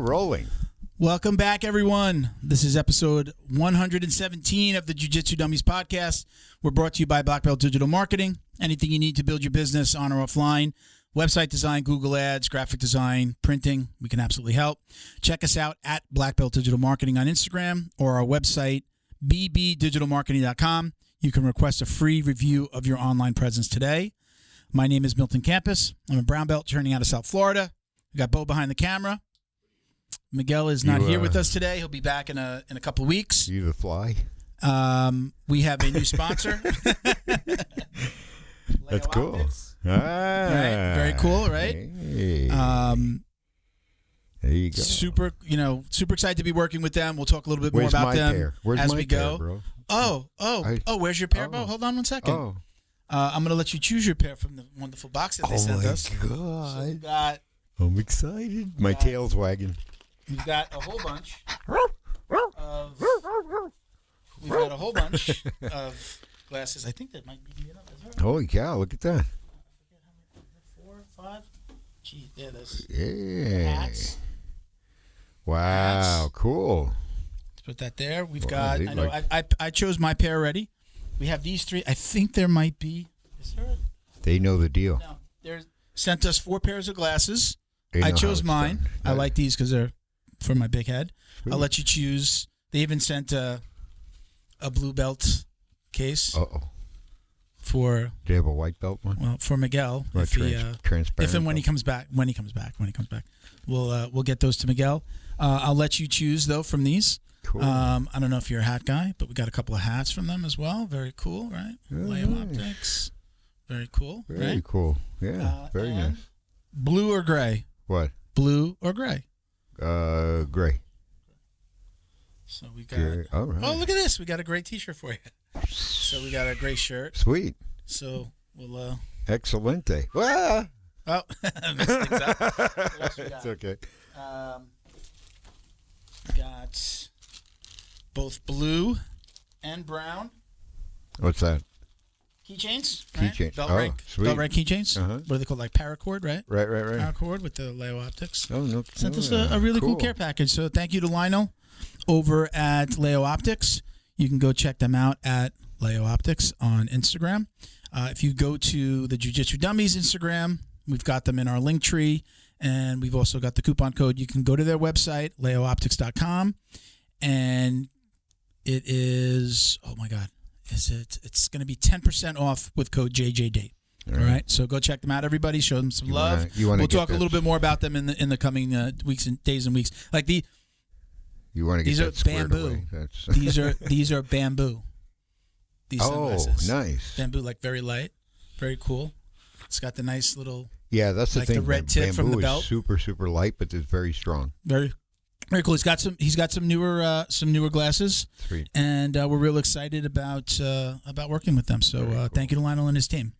rolling. Welcome back, everyone. This is episode 117 of the Jiu-Jitsu Dummies podcast. We're brought to you by Black Belt Digital Marketing. Anything you need to build your business on or offline, website design, Google Ads, graphic design, printing, we can absolutely help. Check us out at Black Belt Digital Marketing on Instagram or our website, bbdigitalmarketing.com. You can request a free review of your online presence today. My name is Milton Campus. I'm a brown belt turning out of South Florida. We got Bo behind the camera. Miguel is not here with us today. He'll be back in a couple of weeks. You the fly? We have a new sponsor. That's cool. Right? Very cool, right? Hey. There you go. Super excited to be working with them. We'll talk a little bit more about them Where's as my we go. pair, bro? Where's your pair, Bo? Hold on one second. Oh, I'm going to let you choose your pair from the wonderful box that they sent us. God. So we got, I'm excited. My tail's wagging. we've got a whole bunch of glasses. I think that might be enough. Holy cow, look at that. 4, 5. Gee, there it is. Yeah. Hats. Wow, Hats. Cool. Let's put that there. We've Wow, got, I chose my pair already. We have these 3. I think there might be, is there a, They know the deal. no, there's, sent us 4 pairs of glasses. They know I how chose it's mine. done. I like these because they're for my big head. Sweet. I'll let you choose. They even sent a blue belt case Uh-oh. for, Do you have a white belt one? well, for Miguel. Or transparent If and when he belt? comes back, we'll get those to Miguel. I'll let you choose though from these. Cool. I don't know if you're a hat guy, but we got a couple of hats from them as well. Very cool, right? Leo nice. Optics. Very cool. Very right? cool. Yeah, very and nice. Blue or gray? What? Blue or gray? Gray. So we got. Gray. All right. Oh, look at this! We got a great T-shirt for you. So we got a gray shirt. Sweet. So we'll. Excelente. Ah! Oh, messed things up. What else we got? It's okay. Got both blue and brown What's that? keychains. Right? Keychains. Belt Oh, rank. sweet. Belt rank keychains. Uh-huh. What are they called? Like paracord, right? Right. Paracord with the Leo Optics. Oh, no. Sent us a really cool care package. So thank you to Lionel over at Leo Optics. You can go check them out at Leo Optics on Instagram. If you go to the Jiu-Jitsu Dummies Instagram, we've got them in our link tree, and we've also got the coupon code. You can go to their website, leooptics.com, and it is, oh my God, it's going to be 10% off with code JJD. All right, so go check them out, everybody. Show them some love. We'll talk a little bit more about them in the coming weeks and days and weeks. Like You want to get these that are squared bamboo. away. That's these are bamboo. These sunglasses. Nice. Bamboo, like very light, very cool. It's got the nice little, Yeah, that's the like thing. the red tip bamboo from the is belt. super, super light, but it's very strong. very cool. He's got some newer glasses, Sweet. and we're real excited about working with them. So Very cool. Thank you to Lionel and his team.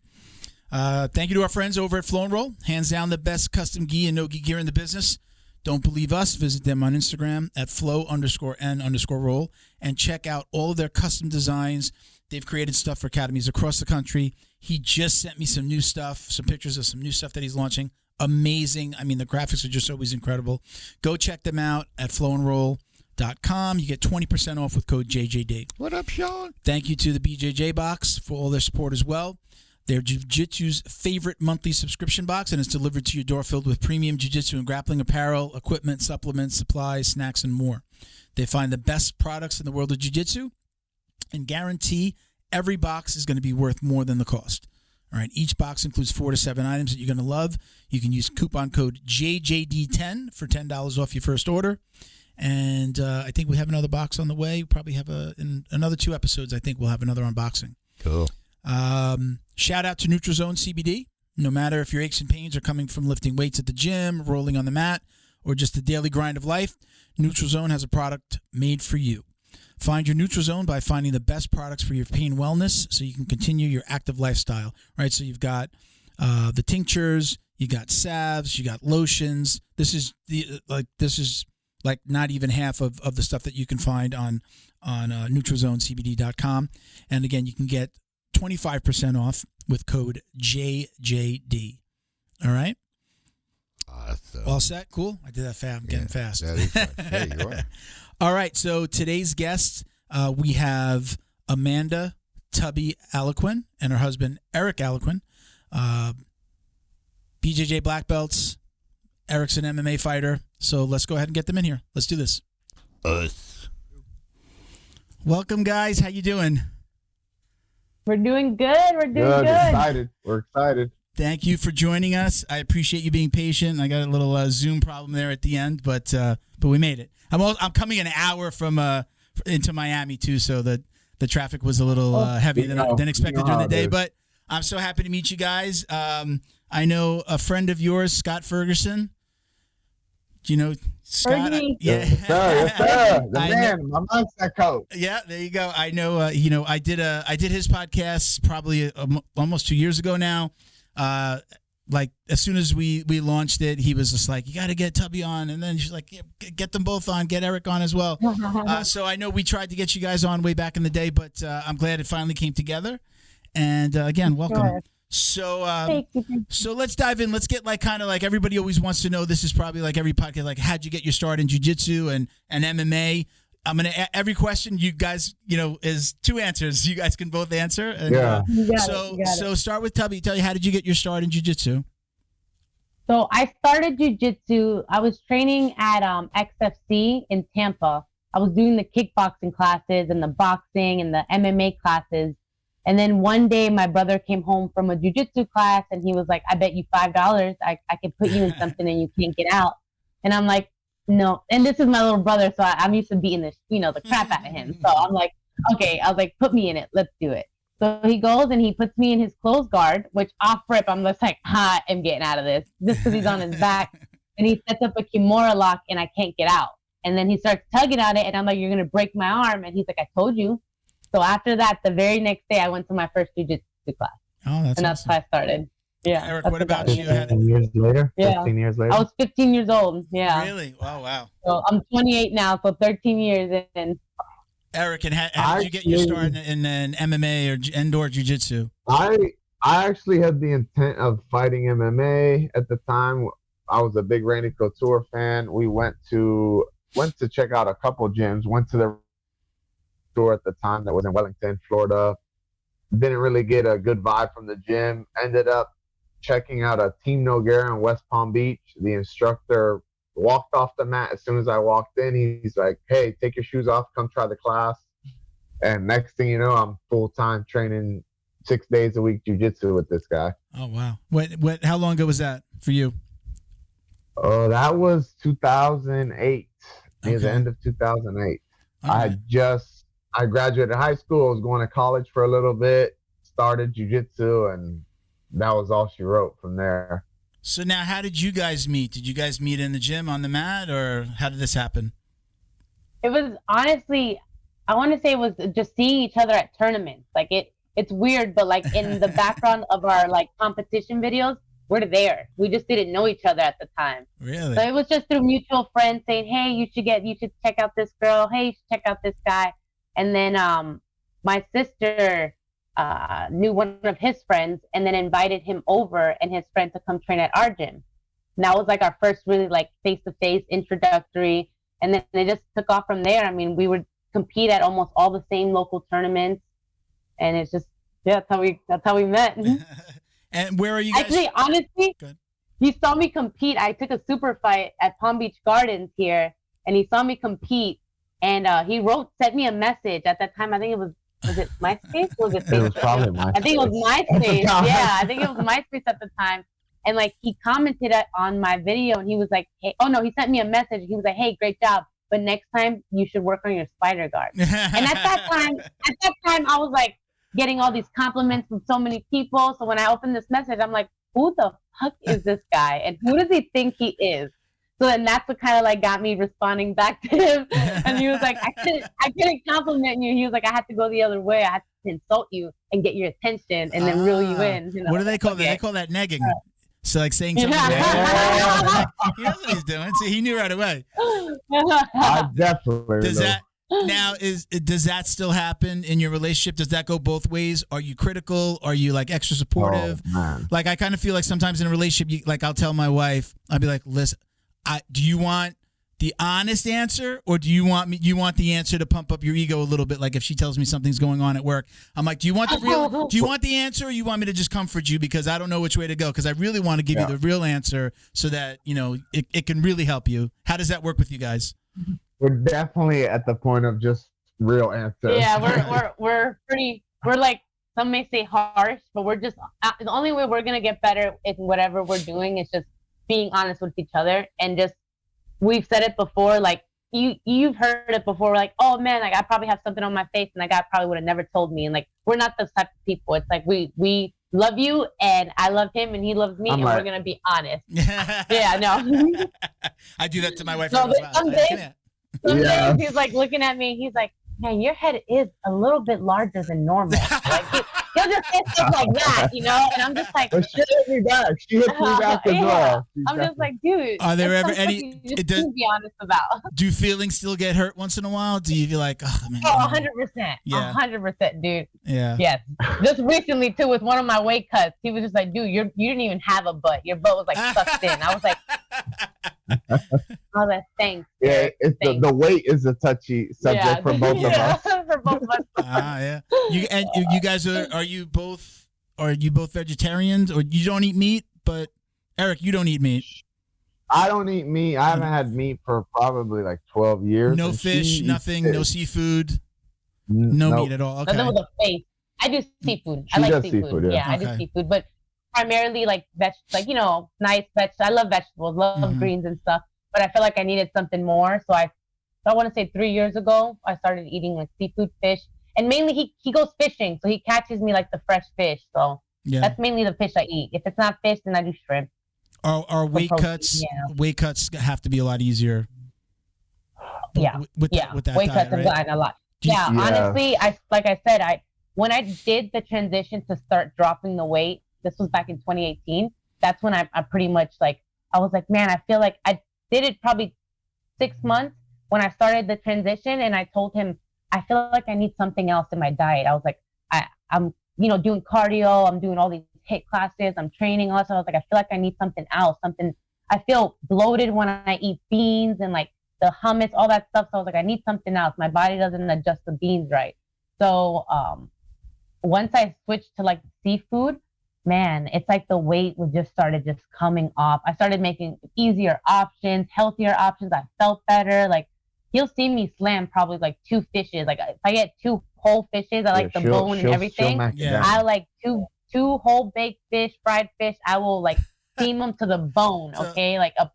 Thank you to our friends over at Flow and Roll. Hands down the best custom gi and no-gi gear in the business. Don't believe us? Visit them on Instagram at flow_n_roll and check out all of their custom designs. They've created stuff for academies across the country. He just sent me some new stuff, some pictures of some new stuff that he's launching. Amazing. I mean, the graphics are just always incredible. Go check them out at flowandroll.com. You get 20% off with code JJD. What up, Sean? Thank you to the BJJ box for all their support as well. They're Jiu-Jitsu's favorite monthly subscription box, and it's delivered to your door filled with premium Jiu-Jitsu and grappling apparel, equipment, supplements, supplies, snacks, and more. They find the best products in the world of Jiu-Jitsu and guarantee every box is going to be worth more than the cost. All right, each box includes 4 to 7 items that you're going to love. You can use coupon code JJD10 for $10 off your first order. And I think we have another box on the way. We probably have in another 2 episodes, I think we'll have another unboxing. Cool. Shout out to NutriZone CBD. No matter if your aches and pains are coming from lifting weights at the gym, rolling on the mat, or just the daily grind of life, NutriZone has a product made for you. Find your NutriZone by finding the best products for your pain wellness so you can continue your active lifestyle, right? So you've got the tinctures, you got salves, you got lotions. This is like not even half of the stuff that you can find on NutriZoneCBD.com. And again, you can get 25% off with code JJD. All right? Awesome. All set? Cool. I did that fast. I'm getting fast. That is fast. Hey, you are. All right. So today's guests, we have Amanda Tubby Alequin and her husband Eric Alequin, BJJ black belts. Eric's an MMA fighter. So let's go ahead and get them in here. Let's do this. Us. Welcome, guys. How you doing? We're doing good. We're doing good. Excited. We're excited. Thank you for joining us. I appreciate you being patient. I got a little Zoom problem there at the end, but we made it. I'm coming an hour from into Miami too, so the traffic was a little heavier than expected during the day. But I'm so happy to meet you guys. I know a friend of yours, Scott Ferguson. Do you know Scott? Fergie. Yeah, Yes, sir. The I man, my mindset coach. Yeah, there you go. I know. I did his podcast probably almost 2 years ago now. Like as soon as we launched it, he was just like, "You got to get Tubby on," and then she's like, yeah, "Get them both on. Get Eric on as well." So I know we tried to get you guys on way back in the day, but I'm glad it finally came together. And again, welcome. Sure. So Thank you. so let's dive in. Let's get like kind of like everybody always wants to know. This is probably like every podcast. Like, how'd you get your start in jiu-jitsu and MMA? I'm gonna every question you guys is two answers. You guys can both answer. And, Yeah. You got So it. so start with Tubby. Tell you, how did you get your start in jiu-jitsu? So I started jujitsu. I was training at XFC in Tampa. I was doing the kickboxing classes and the boxing and the MMA classes. And then one day my brother came home from a jujitsu class and he was like, "I bet you $5 I could put you in something and you can't get out." And I'm like, "No." And this is my little brother, so I'm used to beating the crap out of him. So I'm like, okay. I was like, "Put me in it. Let's do it." So he goes and he puts me in his closed guard, which off rip, I'm just like, "I am getting out of this," just because he's on his back. And he sets up a Kimura lock and I can't get out. And then he starts tugging at it and I'm like, "You're going to break my arm." And he's like, "I told you." So after that, the very next day, I went to my first jiu-jitsu class. Oh, that's And that's awesome. how I started. Yeah. Eric, that's what about you? 15 years later. Yeah. 15 years later. I was 15 years old. Yeah. Really? Oh, wow. So I'm 28 now, so 13 years in. Eric, and how did you get your start in MMA or indoor jiu-jitsu? I actually had the intent of fighting MMA at the time. I was a big Randy Couture fan. We went to check out a couple gyms. Went to the store at the time that was in Wellington, Florida. Didn't really get a good vibe from the gym. Ended up checking out a Team Noguera in West Palm Beach. The instructor walked off the mat. As soon as I walked in, he's like, "Hey, take your shoes off. Come try the class." And next thing you know, I'm full-time training 6 days a week jiu-jitsu with this guy. Oh, wow. What? How long ago was that for you? Oh, that was 2008. Near the Okay. end of 2008. Okay. I graduated high school. I was going to college for a little bit, started jiu-jitsu, and that was all she wrote from there. So now, how did you guys meet? Did you guys meet in the gym on the mat, or how did this happen? It was honestly, I want to say it was just seeing each other at tournaments. Like it's weird, but like in the background of our like competition videos, we're there. We just didn't know each other at the time. Really? So it was just through mutual friends saying, "Hey, you should check out this girl. Hey, you should check out this guy." And then my sister knew one of his friends and then invited him over and his friend to come train at our gym. And that was like our first really like face-to-face introductory. And then it just took off from there. I mean, we would compete at almost all the same local tournaments. And it's just, yeah, that's how we met. And where are you guys? Actually, honestly, Good. he saw me compete. I took a super fight at Palm Beach Gardens here, and he saw me compete. And he sent me a message at that time. I think was it MySpace? Was it It was Facebook? probably my. I think it was MySpace. Yeah, I think it was MySpace at the time. And like he commented on my video, and he was like, "Hey, oh no," he sent me a message. He was like, "Hey, great job, but next time you should work on your spider guard." And at that time, I was like getting all these compliments from so many people. So when I opened this message, I'm like, "Who the fuck is this guy? And who does he think he is?" So then that's what kind of like got me responding back to him. And he was like, I couldn't compliment you. He was like, "I had to go the other way. I had to insult you and get your attention and then reel you in." You know? What do they call that? Okay. They call that negging. So like saying something. Yeah. He knows what he's doing. So he knew right away. I definitely. Does that Now, does that still happen in your relationship? Does that go both ways? Are you critical? Are you like extra supportive? Oh, man. Like I kind of feel like sometimes in a relationship, like I'll tell my wife, I'll be like, listen, do you want the honest answer, or do you want the answer to pump up your ego a little bit? Like if she tells me something's going on at work, I'm like, do you want the answer, or you want me to just comfort you, because I don't know which way to go, because I really want to give you the real answer so that it can really help you. How does that work with you guys? We're definitely at the point of just real answers. Yeah, we're like, some may say harsh, but we're just the only way we're gonna get better in whatever we're doing is just being honest with each other. And just, we've said it before, like you've heard it before, like, oh man, like I probably have something on my face and that guy probably would have never told me. And like, we're not those type of people. It's like we love you and I love him and he loves me, we're gonna be honest. Yeah, no. I do that to my wife. No, some days he's like looking at me, he's like, man, your head is a little bit larger than normal. Like he'll just say stuff like that, and I'm just like, but she hit me back. She hit me back as well. I'm just like, dude, are there ever any? You just be honest about. Do feelings still get hurt once in a while? Do you feel like, oh man? Oh, 100%, 100%, dude. Yeah. Yes. Just recently too, with one of my weight cuts, he was just like, dude, you didn't even have a butt. Your butt was like sucked in. I was like. Oh, that's thanks. Yeah, it's the weight is a touchy subject for both of us. For both of us. Yeah. You guys are you both vegetarians, or you don't eat meat? But Eric, you don't eat meat. I don't eat meat. I haven't had meat for probably like 12 years. No fish, nothing, no seafood, nope. meat at all. Okay. Nothing with a face. I do seafood. She I like does seafood. Yeah, okay. I do seafood, but primarily like nice vegetables. I love vegetables, love greens and stuff. But I feel like I needed something more, so I want to say 3 years ago I started eating like seafood, fish, and mainly he goes fishing, so he catches me like the fresh fish. So that's mainly the fish I eat. If it's not fish, then I do shrimp. Our weight cuts. Weight cuts have to be a lot easier. With that weight diet, cuts have gotten a lot. Honestly, like I said, when I did the transition to start dropping the weight, this was back in 2018. That's when I pretty much I was like, man, I feel like I did it probably 6 months when I started the transition, and I told him, I feel like I need something else in my diet. I was like, I'm doing cardio, I'm doing all these HIIT classes, I'm training also. I was like, I feel like I need something else, I feel bloated when I eat beans and like the hummus, all that stuff. So I was like, I need something else. My body doesn't adjust the beans right. So once I switched to like seafood, man, it's like the weight started coming off. I started making easier options, healthier options. I felt better. Like you'll see me slam probably like 2 fishes. Like if I get 2 whole fishes, I like the bone and everything. I like two whole baked fish, fried fish. I will like steam them to the bone. Okay, like a.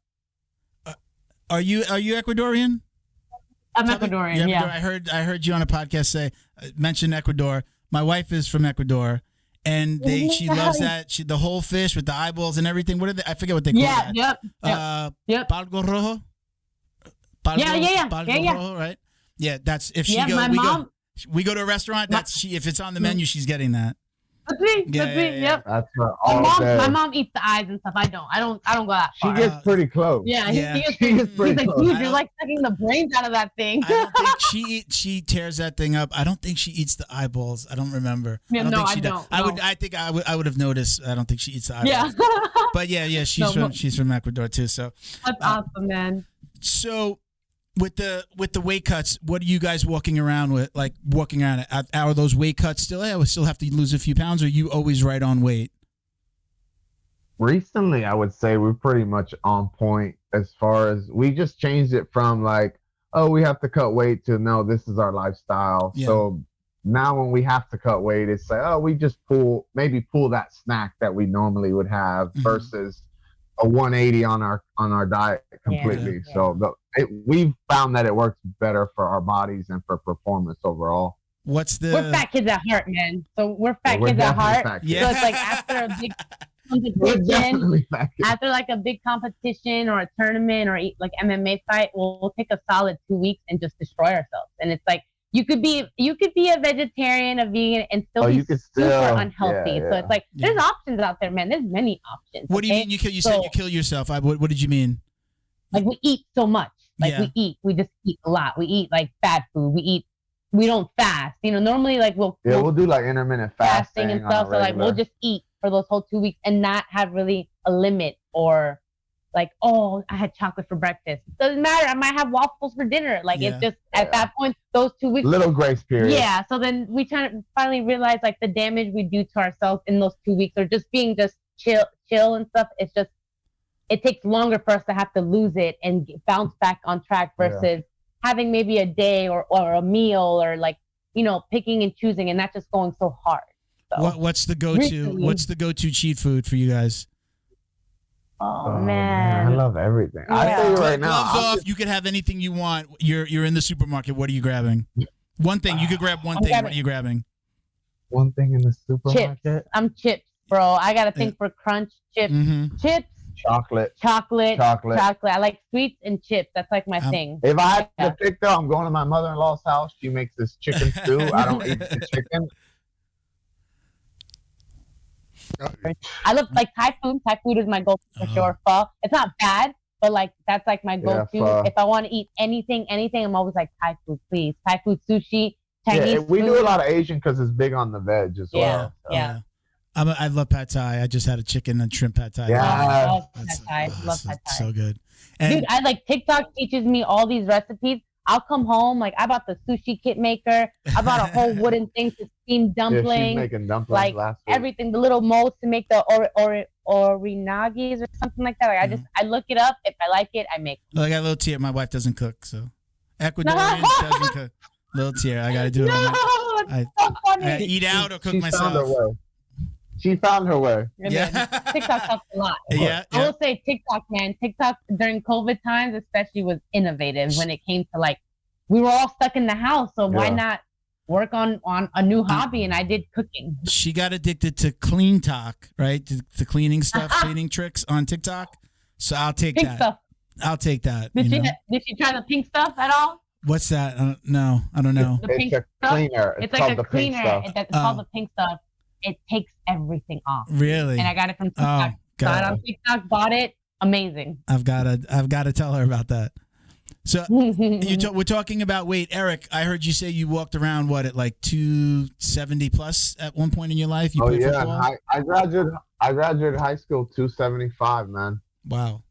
Are you Ecuadorian? I'm Ecuadorian. Yeah. I heard you on a podcast mention Ecuador. My wife is from Ecuador. And she loves that the whole fish with the eyeballs and everything. What are they? I forget what they call that. Yep. Palgo rojo. Palgo rojo, right? Yeah, that's if she we go to a restaurant. That's if it's on the menu, she's getting that. That's me. Yep. That's my mom eats the eyes and stuff. I don't go that far. She gets pretty close. Yeah. She gets pretty close. Like, dude, you're like sucking the brains out of that thing. I don't think she tears that thing up. I don't think she eats the eyeballs. I don't remember. Yeah, I don't. I would have noticed. I don't think she eats the eyeballs. Yeah. But yeah, she's from Ecuador too. So that's awesome, man. So with the weight cuts, what are you guys walking around with? Like walking around, are those weight cuts still? I would still have to lose a few pounds, or are you always right on weight? Recently, I would say we're pretty much on point as far as we just changed it from like, oh, we have to cut weight to no, this is our lifestyle. Yeah. So now when we have to cut weight, it's like, oh, we just pull that snack that we normally would have versus a 180 on our diet completely. Yeah. So we've found that it works better for our bodies and for performance overall. We're fat kids at heart, man. So we're fat kids at heart. Yeah. So it's like after a big competition, after like a big competition or a tournament or like MMA fight, we'll take a solid 2 weeks and just destroy ourselves. And it's like you could be a vegetarian, a vegan, and still be super unhealthy. So it's like there's options out there, man. There's many options. What do you mean? You said you kill yourself. What did you mean? Like we eat so much. Like Yeah. we just eat a lot. We eat like fat food. We don't fast. Normally like we'll do like intermittent fasting and stuff. So like we'll just eat for those whole 2 weeks and not have really a limit or like, oh, I had chocolate for breakfast. Doesn't matter. I might have waffles for dinner. Like it's just at that point, those 2 weeks. Little grace period. Yeah. So then we finally realize like the damage we do to ourselves in those 2 weeks or just being just chill and stuff. It's just, it takes longer for us to have to lose it and bounce back on track versus having maybe a day or a meal or like, picking and choosing and not just going so hard. So, what's the go-to cheat food for you guys? Oh man, I love everything. I tell you right now, gloves off. You can have anything you want. You're in the supermarket. What are you grabbing? One thing. You could grab one thing. What are you grabbing? One thing in the supermarket. Chips. I'm chips, bro. I gotta think for crunch. Chips. Mm-hmm. Chips. Chocolate. I like sweets and chips. That's like my thing. If I had to pick though, I'm going to my mother-in-law's house. She makes this chicken stew. I don't eat the chicken. I love like Thai food. Thai food is my go-to for sure. Pho. It's not bad, but like that's like my go-to. If I want to eat anything, I'm always like Thai food, please. Thai food, sushi, Chinese food. We do a lot of Asian because it's big on the veg as well. Yeah. I love pad thai. I just had a chicken and shrimp pad thai. Yeah. I love pad thai. Love pad thai. So good. And dude, I like TikTok teaches me all these recipes. I'll come home, like I bought the sushi kit maker. I bought a whole wooden thing to steam dumplings. Yeah, she's making dumplings like last week. everything, the little molds to make the orinagis or something like that. Like I look it up. If I like it, I make it. Well, I got a little tear. My wife doesn't cook, so Ecuadorian doesn't cook. Little tear. I got to do it. It's so funny. I eat out or cook She myself. found her way. She found her way. Yeah. TikTok helps a lot. Yeah. I will say TikTok, man. TikTok during COVID times especially was innovative when it came to like, we were all stuck in the house. So why not work on a new hobby? And I did cooking. She got addicted to clean talk, right? The cleaning stuff, cleaning tricks on TikTok. So I'll take pink that. Stuff. I'll take that. Did she try the pink stuff at all? What's that? No, I don't know. The pink It's a stuff? cleaner. It's called like a the pink cleaner. stuff. It's called the pink stuff. It takes everything off. Really? And I got it from TikTok. Got it on TikTok, bought it. Amazing. I've got to tell her about that. So we're talking about weight. Eric, I heard you say you walked around at like 270 plus at one point in your life. You played football? I graduated high school 275, man. Wow.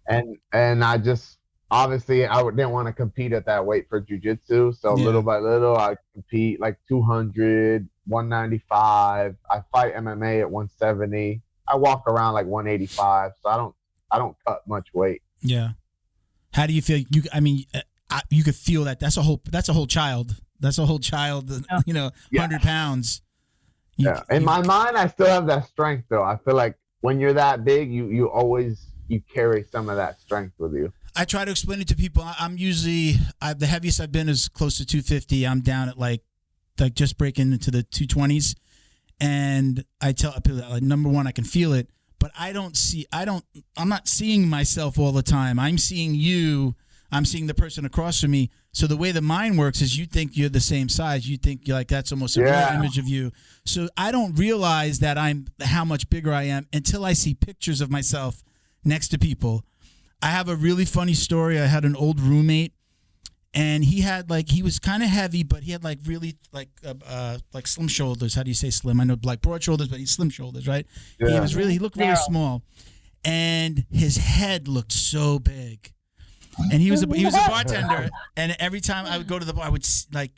And I just obviously didn't want to compete at that weight for jiu-jitsu, so little by little I compete like 200, 195. I fight MMA at 170. I walk around like 185, so I don't cut much weight. Yeah. How do you feel? You could feel that. That's a whole child. That's a whole child. 100 pounds. In my mind, I still have that strength, though. I feel like when you're that big, you always carry some of that strength with you. I try to explain it to people. I'm usually the heaviest I've been is close to 250. I'm down at like just breaking into the 220s, and I tell people that, like, number one, I can feel it. But I'm not seeing myself all the time. I'm seeing you. I'm seeing the person across from me. So the way the mind works is you think you're the same size. You think you're like, that's almost a real image of you. So I don't realize that how much bigger I am until I see pictures of myself next to people. I have a really funny story. I had an old roommate, and he was kind of heavy, but he had like really like slim shoulders. How do you say slim? I know like broad shoulders, but he's slim shoulders, right? Yeah. He looked really small, and his head looked so big. And he was a bartender, and every time I would go to the bar, I would I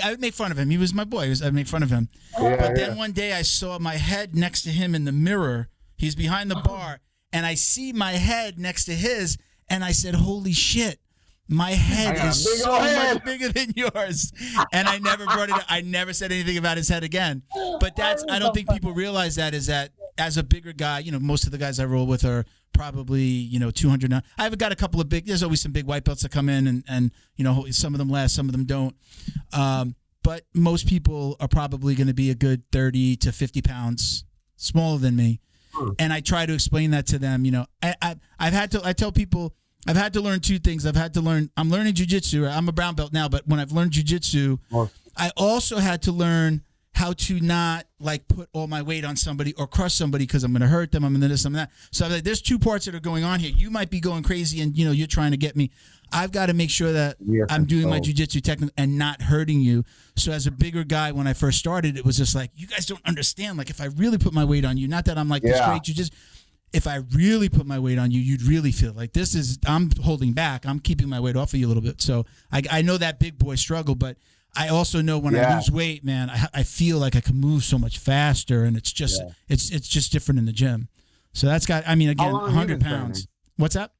would make fun of him. He was my boy. I'd make fun of him. But then one day I saw my head next to him in the mirror. He's behind the bar, and I see my head next to his, and I said, "Holy shit, my head is so much bigger than yours." And I never brought it up. I never said anything about his head again. But I don't think people realize that is that as a bigger guy, most of the guys I roll with are probably 200 now. I've got a couple of there's always some big white belts that come in and some of them last, some of them don't. But most people are probably going to be a good 30 to 50 pounds smaller than me. And I try to explain that to them. I tell people I've had to learn two things. I'm learning jiu-jitsu. I'm a brown belt now, but when I've learned jiu-jitsu, I also had to learn how to not like put all my weight on somebody or crush somebody because I'm going to hurt them. I'm going to this, I'm that. So I'm like, there's two parts that are going on here. You might be going crazy and you're trying to get me. I've got to make sure that You're I'm doing my controlled. jujitsu technique and not hurting you. So as a bigger guy, when I first started, it was just like, you guys don't understand. Like if I really put my weight on you, not that I'm like this Yeah. great jujitsu, if I really put my weight on you, you'd really feel like I'm holding back. I'm keeping my weight off of you a little bit. So I know that big boy struggle, but I also know when I Yeah. lose weight, man, I feel like I can move so much faster, and it's just it's just different in the gym. So that's got, I mean, again, long have you 100 been pounds. training? What's that?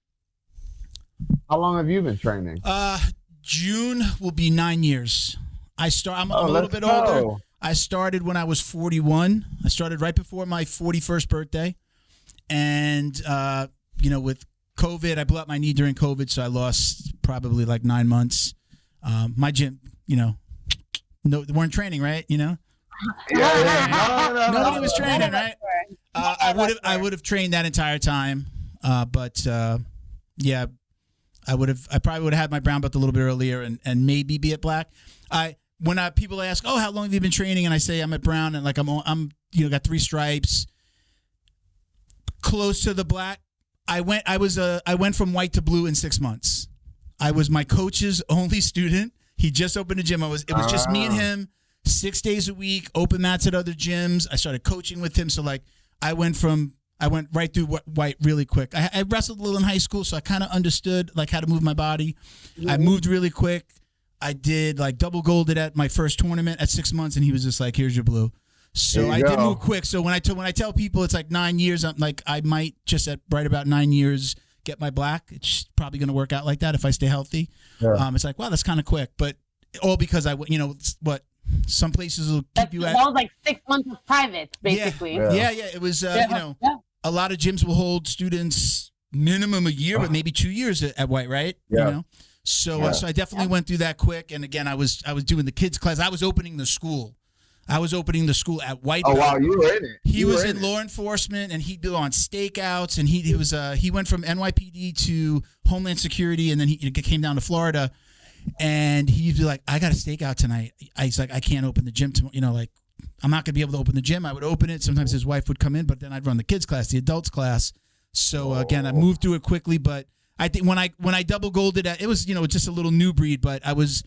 How long have you been training? June will be 9 years. I'm a little let's bit go. older. I started when I was 41. I started right before my 41st birthday. And, with COVID, I blew out my knee during COVID, so I lost probably like 9 months. My gym, no, they weren't training, right? Yeah. Nobody was training, right? I would have trained that entire time, but yeah, I probably would have had my brown belt a little bit earlier and maybe be at black. When people ask, "Oh, how long have you been training?" and I say I'm at brown and like I'm got 3 stripes, close to the black. I went from white to blue in 6 months. I was my coach's only student. He just opened a gym. It was just me and him, 6 days a week, open mats at other gyms. I started coaching with him. So like I went right through white really quick. I wrestled a little in high school, so I kind of understood like how to move my body. Mm-hmm. I moved really quick. I did like double golded at my first tournament at 6 months, and he was just like, "Here's your blue." So I did move quick. So when I tell people it's like 9 years, I'm like, I might just at right about 9 years get my black. It's probably going to work out like that if I stay healthy. Yeah. It's like, wow, that's kind of quick, but all because some places will keep you at. That was like 6 months of private, basically. Yeah. It was, a lot of gyms will hold students minimum a year, but maybe 2 years at white, right? Yeah. So I definitely went through that quick. And again, I was doing the kids class. I was opening the school. At white belt. Oh wow, you were in it. He was in law enforcement, and he'd go on stakeouts, and he went from NYPD to Homeland Security, and then he came down to Florida, and he'd be like, "I got a stakeout tonight." He's like, "I can't open the gym tomorrow." Like, I'm not gonna be able to open the gym. I would open it. Sometimes his wife would come in, but then I'd run the kids class, the adults class. So again, I moved through it quickly, but I think when I double golded it was just a little new breed, but I was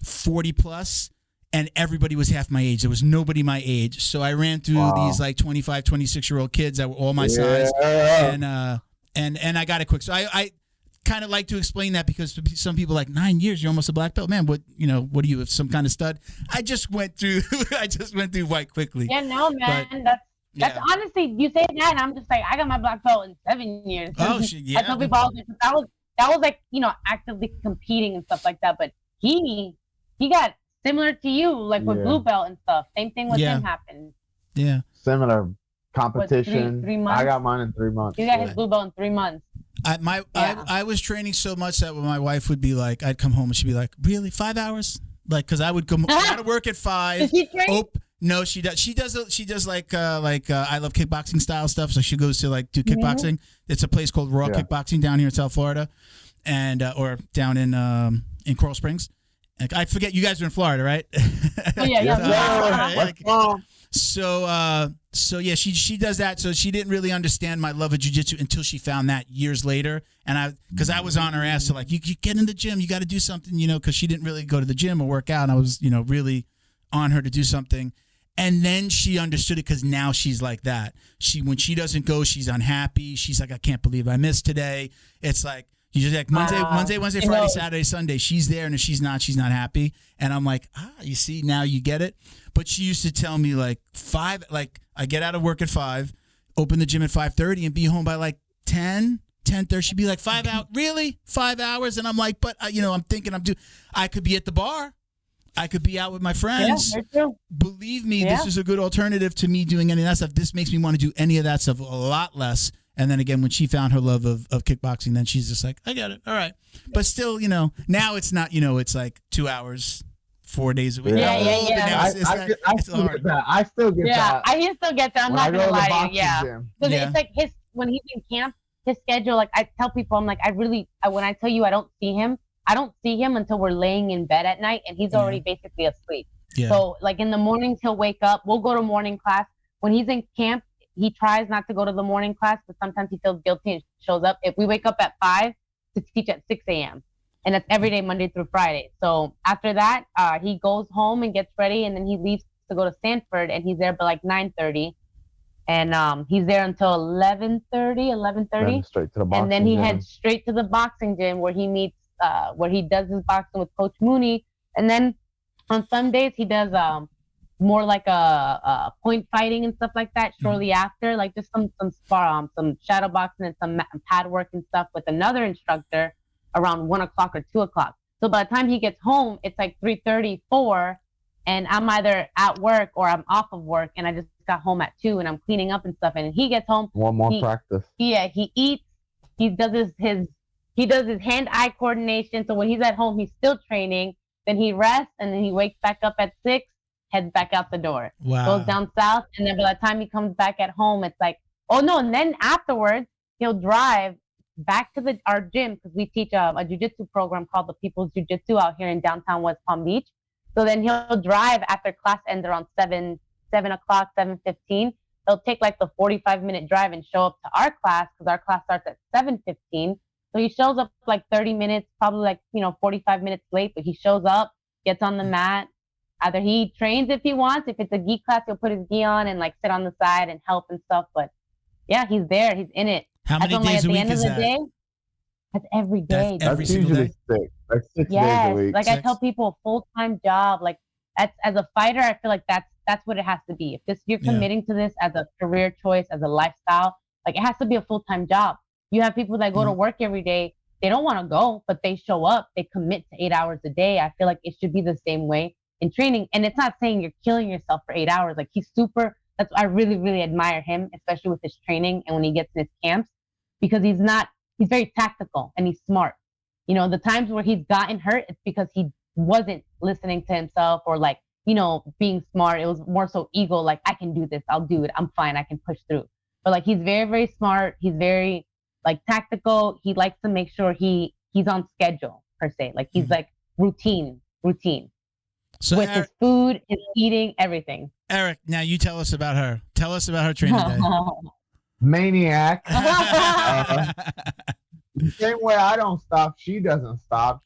40 plus. And everybody was half my age. There was nobody my age. So I ran through these like 25, 26-year-old kids that were all my size. And I got it quick. So I kind of like to explain that because some people are like, 9 years, you're almost a black belt. Man, what are you, some kind of stud? I just went through white quickly. Yeah, no, man. That's honestly, you say that, and I'm just like, I got my black belt in 7 years. Oh, shit, yeah. I tell people that was like, actively competing and stuff like that. But he got similar to you, like with blue belt and stuff. Same thing with him happened. Yeah. Similar competition. 3 months? I got mine in 3 months. You got his blue belt in 3 months. I was training so much that when my wife would be like, I'd come home and she'd be like, "Really, 5 hours?" Like, because I would go to work at 5. Does she train? No, she does. She does like I love kickboxing style stuff. So she goes to like do kickboxing. It's a place called Raw Kickboxing down here in South Florida, and or down in Coral Springs. I forget you guys are in Florida, right? Oh, yeah. So yeah, she does that. So she didn't really understand my love of jiu-jitsu until she found that years later. And because I was on her ass to like, you get in the gym, you got to do something, because she didn't really go to the gym or work out. And I was, really on her to do something. And then she understood it because now she's like that. When she doesn't go, she's unhappy. She's like, I can't believe I missed today. It's like, you just like Monday, Friday, Saturday, Sunday. She's there, and if she's not happy. And I'm like, you see, now you get it. But she used to tell me like 5, like I get out of work at 5, open the gym at 5:30, and be home by like 10:30. She'd be like, 5 hours, really? 5 hours? And I'm like, but I'm thinking I could be at the bar. I could be out with my friends. Yeah, believe me, this is a good alternative to me doing any of that stuff. This makes me want to do any of that stuff a lot less. And then again, when she found her love of kickboxing, then she's just like, I got it. All right. But still, now it's not, it's like 2 hours, 4 days a week. Yeah. I still get that. I still get that. I still get that. I'm not going to lie to you. Yeah. Because it's like when he's in camp, his schedule, like I tell people, I'm like, when I tell you I don't see him until we're laying in bed at night and he's already basically asleep. Yeah. So like in the mornings, he'll wake up. We'll go to morning class. When he's in camp, he tries not to go to the morning class, but sometimes he feels guilty and shows up. If we wake up at 5 to teach at 6 a.m. and that's every day, Monday through Friday. So after that, he goes home and gets ready, and then he leaves to go to Stanford, and he's there by like 9:30, and he's there until 11:30. Then straight to the boxing And then he gym. heads straight to the boxing gym where he meets, where he does his boxing with Coach Mooney. And then on some days he does more like a point fighting and stuff like that shortly after, like just some shadow boxing and some pad work and stuff with another instructor around 1 o'clock or 2 o'clock. So by the time he gets home, it's like 3:30, 4, and I'm either at work or I'm off of work, and I just got home at 2 and I'm cleaning up and stuff. And he gets home. One more practice. Yeah, he eats. He does his hand-eye coordination. So when he's at home, he's still training. Then he rests, and then he wakes back up at 6, heads back out the door. Wow. Goes down south, and then by the time he comes back at home, it's like, oh no. And then afterwards, he'll drive back to our gym, because we teach a jiu-jitsu program called the People's Jiu-Jitsu out here in downtown West Palm Beach. So then he'll drive after class ends around 7 o'clock, 7:15. He'll take like the 45-minute drive and show up to our class, because our class starts at 7:15. So he shows up like 30 minutes, probably like, 45 minutes late, but he shows up, gets on the mat. Either he trains if he wants. If it's a gi class, he'll put his gi on and like sit on the side and help and stuff. But yeah, he's there. He's in it. How many days a week is that? That's every day. That's every That's single usually day? 6, like 6 days a Yes, week. like I 6? tell people, a full-time job. Like as a fighter, I feel like that's what it has to be. If you're committing to this as a career choice, as a lifestyle, like it has to be a full-time job. You have people that go to work every day. They don't want to go, but they show up. They commit to 8 hours a day. I feel like it should be the same way in training. And it's not saying you're killing yourself for 8 hours. Like I really, really admire him, especially with his training and when he gets in his camps, because he's very tactical and he's smart. The times where he's gotten hurt, it's because he wasn't listening to himself or like, being smart. It was more so ego, like, I can do this. I'll do it. I'm fine. I can push through. But like, he's very, very smart. He's very like tactical. He likes to make sure he's on schedule per se. Like he's like routine So with his food, his eating, everything. Eric, now you tell us about her. Tell us about her training day. Maniac. The same way I don't stop, she doesn't stop.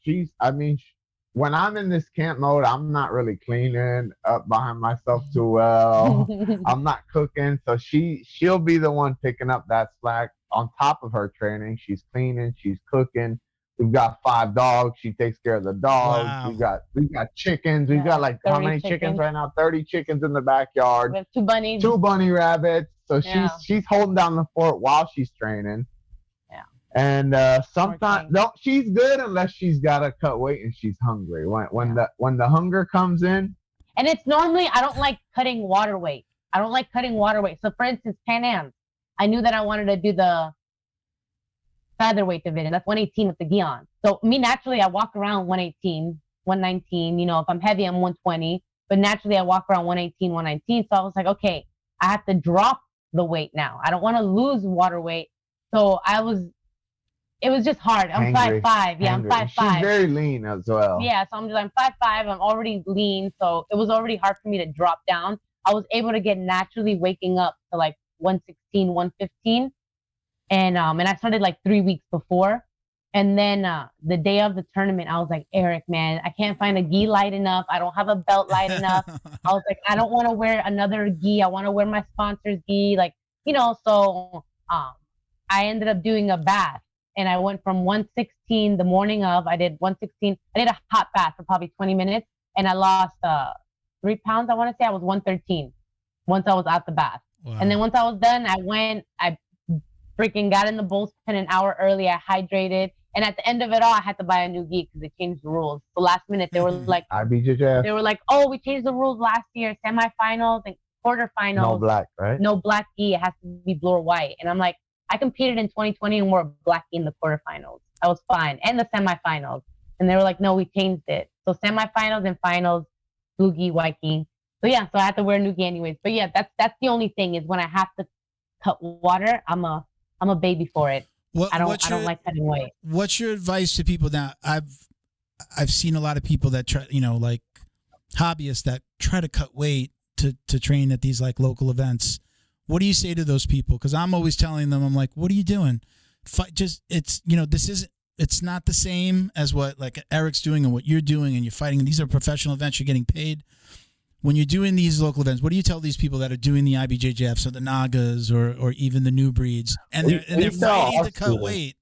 When I'm in this camp mode, I'm not really cleaning up behind myself too well. I'm not cooking. So she'll be the one picking up that slack on top of her training. She's cleaning, she's cooking. We've got 5 dogs. She takes care of the dogs. Wow. We've got chickens. We've got like how many chickens right now? 30 chickens in the backyard. We have 2 bunnies. 2 bunny rabbits. So Yeah. she's holding down the fort while she's training. Yeah. And sometimes she's good unless she's gotta cut weight and she's hungry. When the hunger comes in. And it's normally, I don't like cutting water weight. So for instance, Pan Am, I knew that I wanted to do the featherweight division. That's 118 with the gi on. So me, naturally, I walk around 118, 119. If I'm heavy, I'm 120. But naturally, I walk around 118, 119. So I was like, okay, I have to drop the weight now. I don't want to lose water weight. So it was just hard. I'm 5'5". Yeah, I'm 5'5". She's very lean as well. Yeah, so I'm 5'5". I'm already lean. So it was already hard for me to drop down. I was able to get naturally waking up to like 116, 115. And I started like 3 weeks before. And then the day of the tournament, I was like, Eric, man, I can't find a gi light enough. I don't have a belt light enough. I was like, I don't want to wear another gi. I want to wear my sponsor's gi. Like, so I ended up doing a bath. And I went from 116 the morning of, I did 116. I did a hot bath for probably 20 minutes. And I lost 3 pounds, I want to say. I was 113 once I was out the bath. Wow. And then once I was done, I freaking got in the Bulls pen an hour early. I hydrated. And at the end of it all, I had to buy a new gi because they changed the rules. So last minute, they were like, BJJ. They were like, oh, we changed the rules last year, semifinals and quarterfinals. No black, right? No black gi. It has to be blue or white. And I'm like, I competed in 2020 and wore black gi in the quarterfinals. I was fine. And the semifinals. And they were like, no, we changed it. So semifinals and finals, blue gi, white gi. So yeah, so I had to wear a new gi anyways. But yeah, that's the only thing is when I have to cut water, I'm a baby for it. I don't like cutting weight. What's your advice to people now? I've seen a lot of people that try, like hobbyists that try to cut weight to train at these like local events. What do you say to those people? Because I'm always telling them, I'm like, what are you doing? This isn't it's not the same as what like Eric's doing and what you're doing, and you're fighting. These are professional events. You're getting paid. When you're doing these local events, what do you tell these people that are doing the IBJJFs or the Nagas or even the new breeds, and they're fighting to cut weight?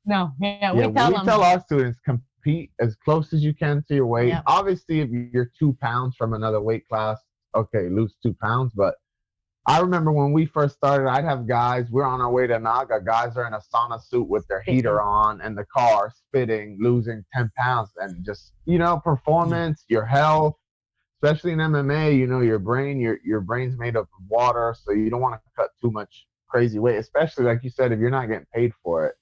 No, we tell our students, compete as close as you can to your weight. Yep. Obviously, if you're 2 pounds from another weight class, okay, lose 2 pounds. But I remember when we first started, I'd have guys, we're on our way to Naga, guys are in a sauna suit with their heater on and the car spitting, losing 10 pounds. And just, performance, your health, especially in MMA, your brain's made up of water. So you don't want to cut too much crazy weight, especially like you said, if you're not getting paid for it.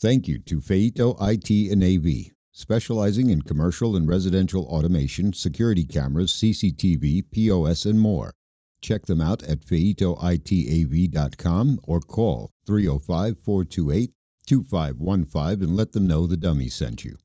Thank you to Feito IT and AV, specializing in commercial and residential automation, security cameras, CCTV, POS, and more. Check them out at feitoitav.com or call 305-428-2515 and let them know the dummy sent you.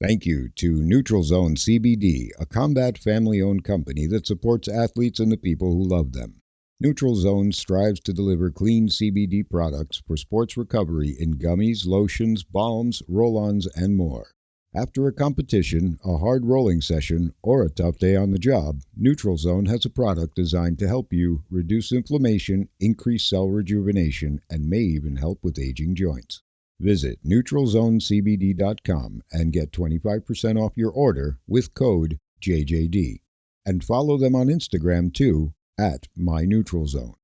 Thank you to Neutral Zone CBD, a combat family-owned company that supports athletes and the people who love them. Neutral Zone strives to deliver clean CBD products for sports recovery in gummies, lotions, balms, roll-ons, and more. After a competition, a hard rolling session, or a tough day on the job, Neutral Zone has a product designed to help you reduce inflammation, increase cell rejuvenation, and may even help with aging joints. Visit NeutralZoneCBD.com and get 25% off your order with code JJD. And follow them on Instagram too, at MyNeutralZone.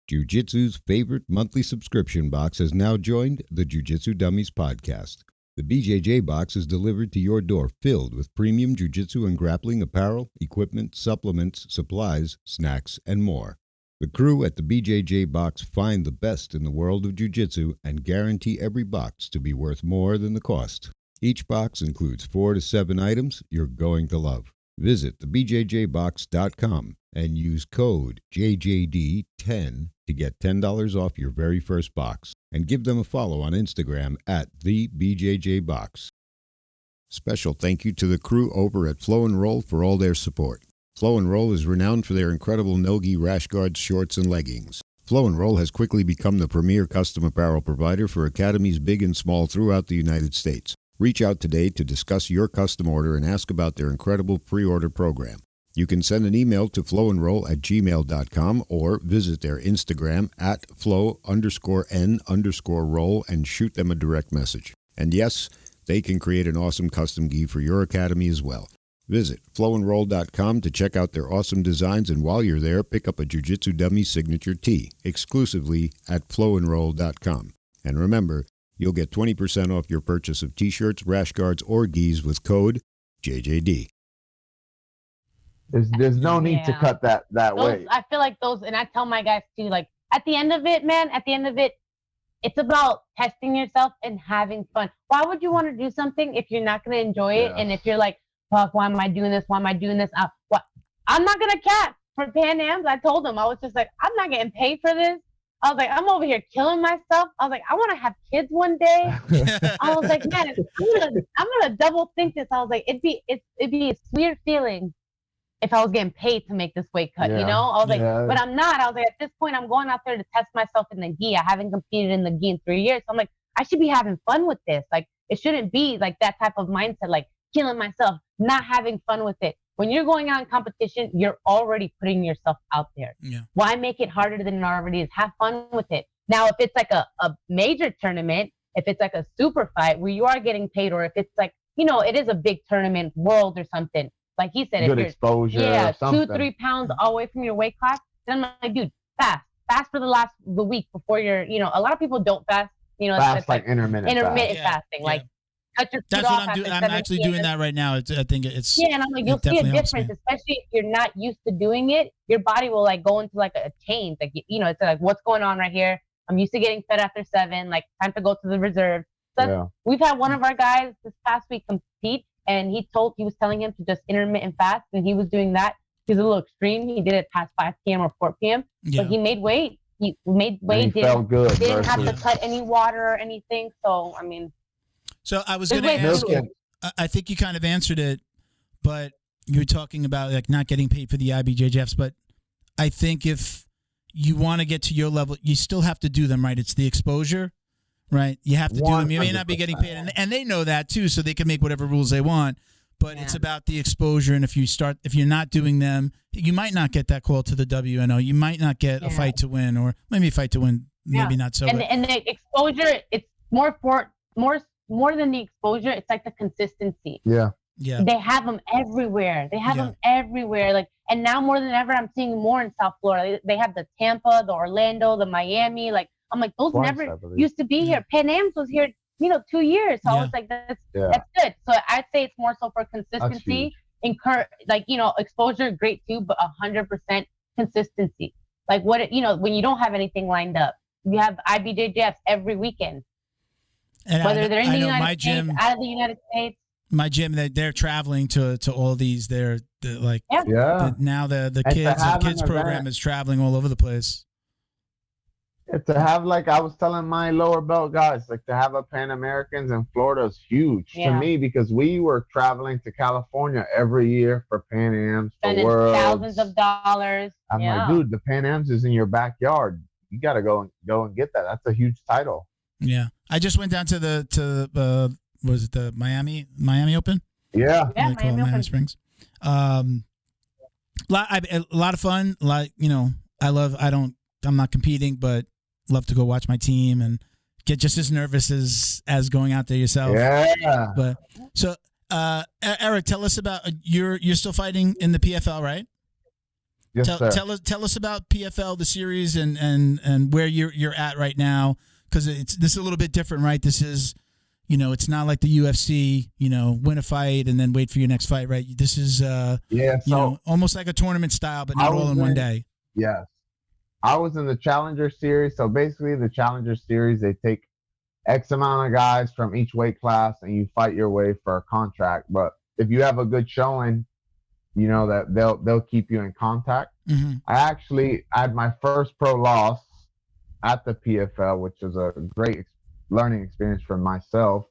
Jiu-Jitsu's favorite monthly subscription box has now joined the Jiu-Jitsu Dummies podcast. The BJJ box is delivered to your door filled with premium jiu-jitsu and grappling apparel, equipment, supplements, supplies, snacks, and more. The crew at the BJJ box find the best in the world of jiu-jitsu and guarantee every box to be worth more than the cost. Each box includes 4 to 7 items you're going to love. Visit thebjjbox.com and use code JJD10 to get $10 off your very first box. And give them a follow on Instagram at TheBJJBox. Special thank you to the crew over at Flow and Roll for all their support. Flow and Roll is renowned for their incredible no-gi rash guards, shorts, and leggings. Flow and Roll has quickly become the premier custom apparel provider for academies big and small throughout the United States. Reach out today to discuss your custom order and ask about their incredible pre-order program. You can send an email to flowandroll@gmail.com or visit their Instagram at flow_n_roll and shoot them a direct message. And yes, they can create an awesome custom gi for your academy as well. Visit flowandroll.com to check out their awesome designs, and while you're there, pick up a Jiu-Jitsu Dummy signature tee exclusively at flowandroll.com. And remember, you'll get 20% off your purchase of t-shirts, rash guards, or gis with code JJD. There's no need to cut that way. I feel like those, and I tell my guys too, like at the end of it, it's about testing yourself and having fun. Why would you want to do something if you're not going to enjoy it? And if you're like, fuck, why am I doing this? Why am I doing this? I'm not going to cap for Pan Ams. I told them, I was just like, I'm not getting paid for this. I was like, I'm over here killing myself. I was like, I want to have kids one day. I was like, man, I'm gonna double think this. I was like, it'd be a weird feeling if I was getting paid to make this weight cut, I was like, but I'm not. I was like, at this point, I'm going out there to test myself in the gi. I haven't competed in the gi in 3 years. So I'm like, I should be having fun with this. Like, it shouldn't be like that type of mindset, like killing myself, not having fun with it. When you're going out in competition, you're already putting yourself out there. Yeah. Why make it harder than it already is? Have fun with it. Now, if it's like a major tournament, if it's like a super fight where you are getting paid, or if it's like, it is a big tournament, world or something, like he said, good if exposure, 2-3 pounds away from your weight class, then I'm like, dude, fast for the week before you're, a lot of people don't fast, fast it's like intermittent fasting, like cut your food That's off what I'm doing. I'm 7 actually p.m. doing that right now. I think it's and I'm like, you'll see a difference, especially if you're not used to doing it. Your body will like go into like a change, like it's like, what's going on right here? I'm used to getting fed after 7, like time to go to the reserve. So we've had one of our guys this past week compete, and he was telling him to just intermittent fast, and he was doing that. He's a little extreme. He did it past 5 p.m. or 4 p.m. But he made weight. He felt good. Didn't have to cut any water or anything. So I mean. So I was going to ask you. I think you kind of answered it, but you were talking about like not getting paid for the IBJJFs. But I think if you want to get to your level, you still have to do them, right? It's the exposure, right? You have to do them. You may not be 100%. getting paid, and they know that too, so they can make whatever rules they want. But it's about the exposure, and if you're not doing them, you might not get that call to the WNO. You might not get a fight to win, or maybe a fight to win, maybe not so. And the exposure, it's more than the exposure. It's like the consistency. Yeah. They have them everywhere. Like, and now more than ever, I'm seeing more in South Florida. They have the Tampa, the Orlando, the Miami. Like, I'm like, those never used to be here. Pan Am's was here, 2 years. So I was like, that's good. So I'd say it's more so for consistency. Exposure, great too, but 100% consistency. Like when you don't have anything lined up, you have IBJJFs every weekend. And whether they're in the United States, out of the United States. My gym, they're traveling to all these. Now the kids program is traveling all over the place. To have, like I was telling my lower belt guys, like to have a Pan Americans in Florida is huge to me, because we were traveling to California every year for Pan Ams, for Worlds. Thousands of dollars. I'm like, dude, the Pan Ams is in your backyard. You got to go and get that. That's a huge title. Yeah, I just went down to was it the Miami Open? Yeah, Miami Springs. A lot of fun. I'm not competing, but love to go watch my team and get just as nervous as going out there yourself. Yeah. But so, Eric, tell us about you're still fighting in the PFL, right? Yes, sir. Tell us about PFL, the series, and where you're at right now, because this is a little bit different, right? This is, it's not like the UFC, win a fight and then wait for your next fight, right? This is almost like a tournament style, but not all in one day. Yes. I was in the Challenger Series. So basically the Challenger Series, they take X amount of guys from each weight class and you fight your way for a contract. But if you have a good showing, that they'll keep you in contact. Mm-hmm. I had my first pro loss at the PFL, which was a great learning experience for myself.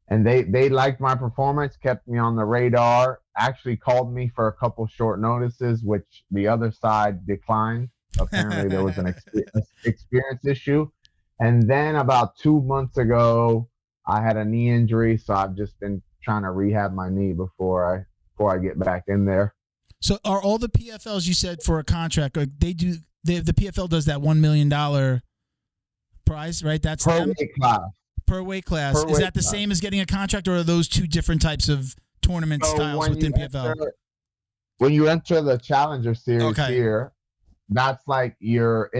And they liked my performance, kept me on the radar, actually called me for a couple short notices, which the other side declined. Apparently there was an experience issue. And then about 2 months ago, I had a knee injury. So I've just been trying to rehab my knee before I get back in there. So are all the PFLs, you said, for a contract, like the PFL does that $1 million prize, right? That's per them? weight class. Per weight class. Is that the same as getting a contract, or are those two different types of tournament styles within PFL? When you enter the Challenger Series here, that's like your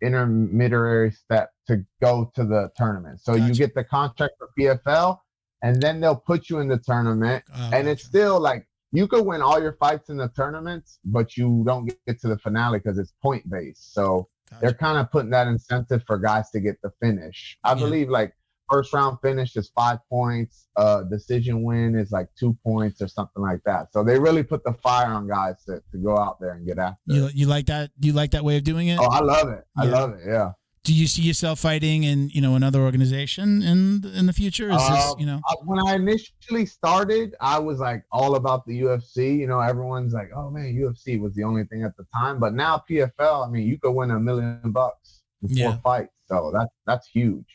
intermediary step to go to the tournament. So you get the contract for PFL, and then they'll put you in the tournament. And it's still like you could win all your fights in the tournaments, but you don't get to the finale because it's point based. So they're kind of putting that incentive for guys to get the finish. I believe like first round finish is 5 points. Decision win is like 2 points or something like that. So they really put the fire on guys to go out there and get after it. You like that? Do you like that way of doing it? Oh, I love it. I love it. Yeah. Do you see yourself fighting in another organization in the future? Is this when I initially started, I was like all about the UFC. Everyone's like, oh man, UFC was the only thing at the time. But now PFL, I mean, you could win $1 million in 4 fights. So that's huge.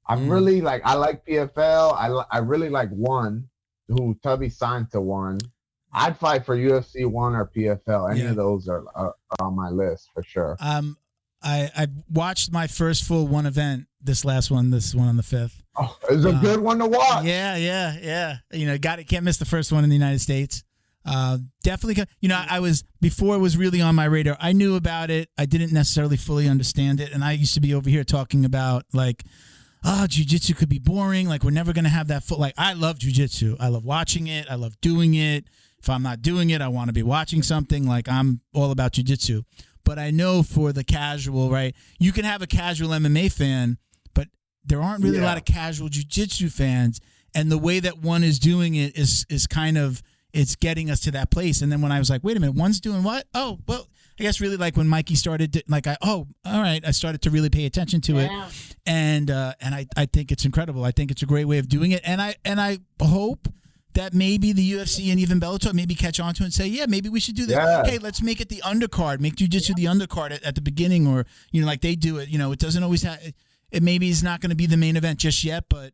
I'm really I like PFL. I really like One, who Tubby signed to One. I'd fight for UFC One or PFL. Any of those are on my list for sure. I watched my first full One event, this one on the 5th. Oh, it's a good one to watch. Yeah. Can't miss the first one in the United States. Definitely. I was, before it was really on my radar, I knew about it. I didn't necessarily fully understand it. And I used to be over here talking about jiu-jitsu could be boring. Like, we're never going to have that full, I love jiu-jitsu. I love watching it. I love doing it. If I'm not doing it, I want to be watching something. I'm all about jiu-jitsu. But I know for the casual, right, you can have a casual MMA fan, but there aren't really a lot of casual jiu-jitsu fans. And the way that One is doing it is kind of, it's getting us to that place. And then when I was like, wait a minute, One's doing what? Oh, well, I guess really when Mikey started, all right, I started to really pay attention to it. And I think it's incredible. I think it's a great way of doing it. And I hope that maybe the UFC and even Bellator maybe catch on to it and say, maybe we should do that. Yeah. Hey, let's make it the undercard. Make jiu-jitsu the undercard at the beginning, or, like they do it. It doesn't always have. it maybe is not going to be the main event just yet, but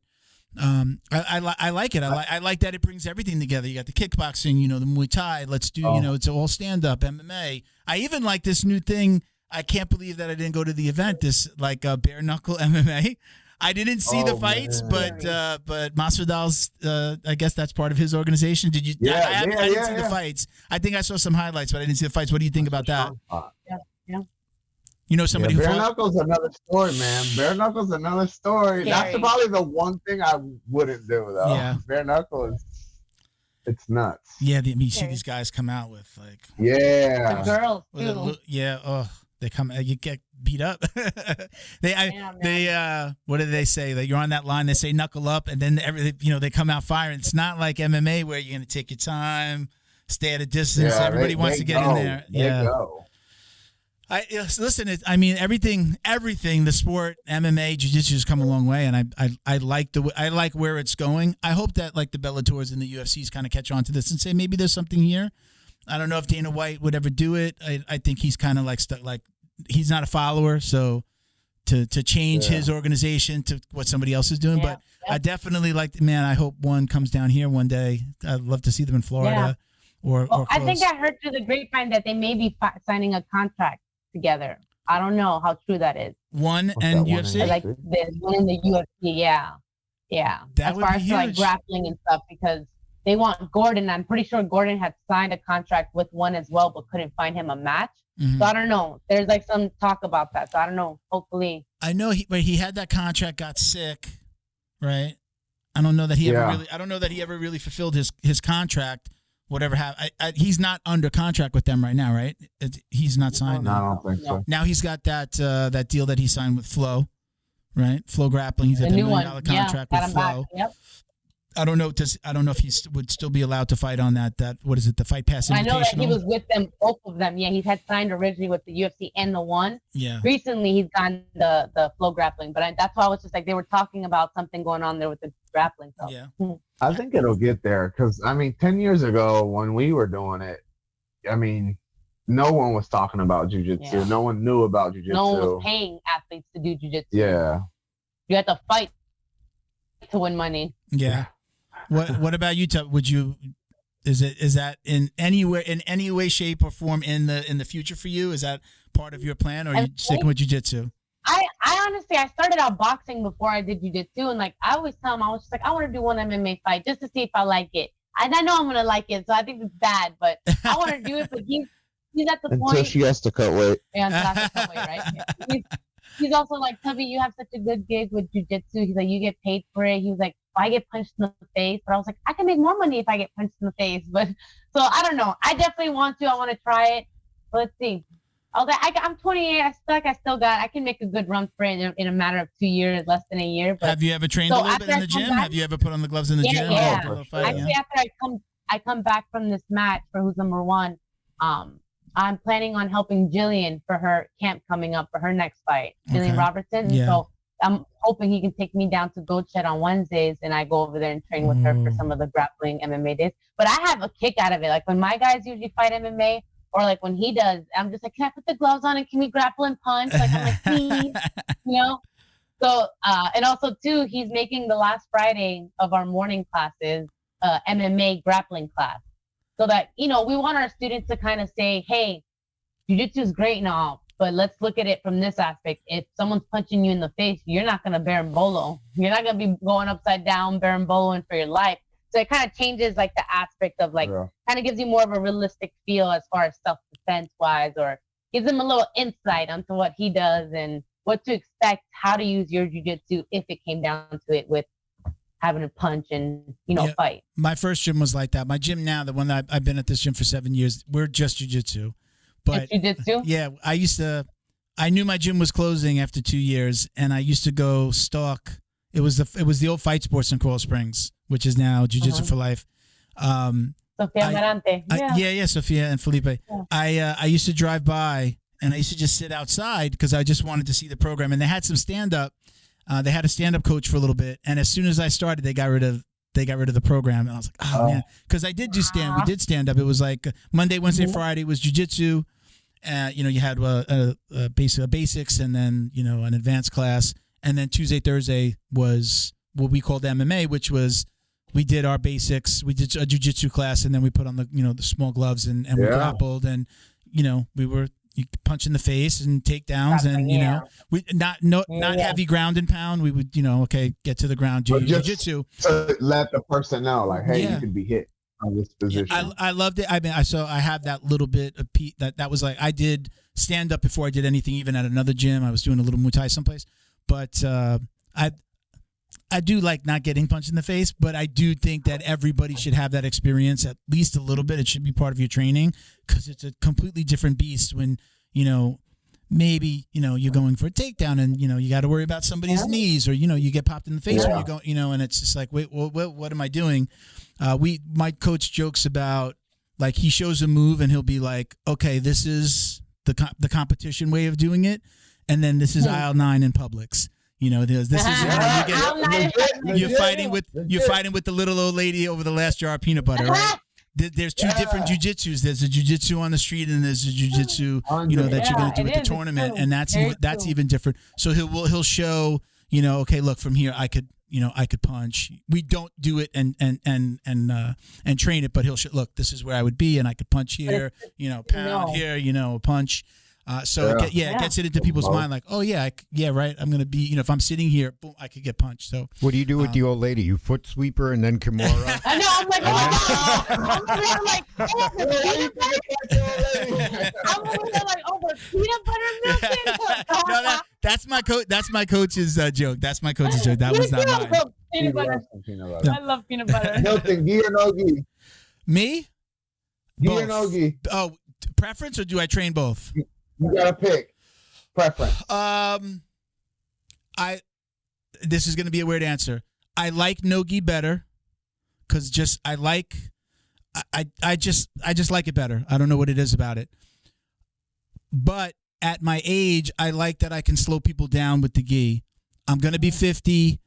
I like it. I like that it brings everything together. You got the kickboxing, you know, the Muay Thai. Let's do, you know, it's all stand up MMA. I even like this new thing. I can't believe that I didn't go to the event. This like bare knuckle MMA. I didn't see the fights, but Masvidal's. I guess that's part of his organization. Did you? I didn't see the fights. I think I saw some highlights, but I didn't see the fights. What do you think about that? Yeah. You know somebody who bare fought? knuckles another story, man. Bare knuckles another story. Scary. That's probably the one thing I wouldn't do though. Yeah. Bare knuckles, it's nuts. Yeah, you see these guys come out with like The girls too. they come, you get beat up. What do they say? That you're on that line, they say knuckle up, and then they come out firing. It's not like MMA where you're gonna take your time, stay at a distance. Everybody wants to get in there. Listen. Everything. The sport, MMA, jiu-jitsu has come a long way, and I like where it's going. I hope that like the Bellators and the UFCs kind of catch on to this and say maybe there's something here. I don't know if Dana White would ever do it. I think he's kind of like he's not a follower, so to change his organization to what somebody else is doing. But I definitely I hope one comes down here one day. I'd love to see them in Florida or I think I heard through the grapevine that they may be signing a contract together. I don't know how true that is. One and UFC? Like there's one in the UFC, yeah. That as would far be as huge. like grappling and stuff, because they want Gordon. I'm pretty sure Gordon had signed a contract with one as well, but couldn't find him a match. Mm-hmm. So I don't know. There's like some talk about that. So I don't know. Hopefully. I know he had that contract, got sick, right? I don't know that he ever really fulfilled his contract. Whatever happened, he's not under contract with them right now, right? He's not signed. No, I don't think so. Now he's got that deal that he signed with Flow, right? Flow Grappling. He's got the $1 million contract with Flow. Yep. I don't know if he would still be allowed to fight on that. What is it? The Fight Pass Invitational? I know that he was with them, both of them. Yeah, he's had signed originally with the UFC and the one. Yeah. Recently, he's gotten the Flow Grappling, but that's why I was just like they were talking about something going on there with the grappling. So. Yeah. I think it'll get there because 10 years ago when we were doing it, no one was talking about jiu-jitsu. Yeah. No one knew about jiu-jitsu. No one was paying athletes to do jiu-jitsu. Yeah. You had to fight to win money. Yeah. What about you, Tubby? Is that in any way, shape, or form in the future for you? Is that part of your plan, or are you sticking with jiu-jitsu? I honestly, I started out boxing before I did jiu-jitsu, and like I always tell him, I was just like, I want to do one MMA fight just to see if I like it. And I know I'm gonna like it, so I think it's bad, but I want to do it. But he's at the point until she has to cut weight. Yeah, until I have to cut weight, right? Yeah. He's also like, Tubby, you have such a good gig with jiu-jitsu. He's like, you get paid for it. He was like, I get punched in the face, but I was like, I can make more money if I get punched in the face. But so I don't know. I definitely want to. I want to try it. But let's see. I was like, I'm 28. I can make a good run for it in a matter of 2 years, less than a year. But have you ever trained a little bit in the gym? Have you ever put on the gloves in the gym? Yeah. Actually, after I come back from this match for Who's Number One, I'm planning on helping Jillian for her camp coming up for her next fight, Jillian Robertson. Yeah. So I'm hoping he can take me down to Goat Shed on Wednesdays, and I go over there and train with her for some of the grappling MMA days. But I have a kick out of it. Like when my guys usually fight MMA, or like when he does, I'm just like, can I put the gloves on and can we grapple and punch? Like I'm like, please, you know. So and also too, he's making the last Friday of our morning classes MMA grappling class. So that, we want our students to kind of say, hey, jiu-jitsu is great and all, but let's look at it from this aspect. If someone's punching you in the face, you're not going to berimbolo. You're not going to be going upside down, berimboloing for your life. So it kind of changes like the aspect of kind of gives you more of a realistic feel as far as self-defense wise, or gives them a little insight onto what he does and what to expect, how to use your jiu-jitsu if it came down to it with having to punch and, fight. My first gym was like that. My gym now, the one that I've been at this gym for 7 years, we're just jiu-jitsu. But jiu-jitsu? Yeah, I knew my gym was closing after 2 years, and I used to go stalk. It was the old Fight Sports in Coral Springs, which is now Jiu-Jitsu for Life. Sofia Amarante. Yeah, Sofia and Felipe. Yeah. I used to drive by, and I used to just sit outside because I just wanted to see the program. And they had some stand-up. They had a stand-up coach for a little bit, and as soon as I started, they got rid of the program, and I was like, oh man, because I did do we did stand up. It was like Monday, Wednesday, Friday was jiu-jitsu. You had a basics, and then an advanced class, and then Tuesday, Thursday was what we called MMA, which was we did our basics. We did a jiu-jitsu class, and then we put on the the small gloves and we grappled, and we were punch in the face and takedowns, and we not heavy ground and pound. We would get to the ground, do jiu-jitsu to let the person know like, hey, you can be hit on this position. I loved it. I mean, I have that little bit of that was like I did stand up before I did anything, even at another gym. I was doing a little Muay Thai someplace, but I do like not getting punched in the face, but I do think that everybody should have that experience at least a little bit. It should be part of your training because it's a completely different beast when, maybe, you're going for a takedown and, you got to worry about somebody's knees or, you get popped in the face when you're going, and it's just like, wait, what am I doing? My coach jokes about like he shows a move and he'll be like, okay, this is the competition way of doing it. And then this is aisle 9 in Publix. This is you're fighting with the little old lady over the last jar of peanut butter, right? There's two different jujitsus. There's a jujitsu on the street, and there's a jujitsu, that you're going to do at the tournament, and that's even different. So he'll show, okay, look, from here I could punch. We don't do it and train it, but he'll show, look, this is where I would be, and I could punch here, pound here, punch. It gets it into people's mind like, oh yeah, right. I'm gonna be, if I'm sitting here, boom, I could get punched. So what do you do with the old lady? You foot sweep her and then Kimura? I know. I'm like, I'm over there like, over peanut butter milk. No, that's my coach. That's my coach's joke. That's my coach's joke. That was not mine. Peanut butter. I love peanut butter. Hilton, gi or no gi? Me? Gi or no gi? Oh, preference, or do I train both? You gotta pick preference. This is gonna be a weird answer. I like no-gi better because I just like it better. I don't know what it is about it. But at my age, I like that I can slow people down with the gi. I'm gonna be 50.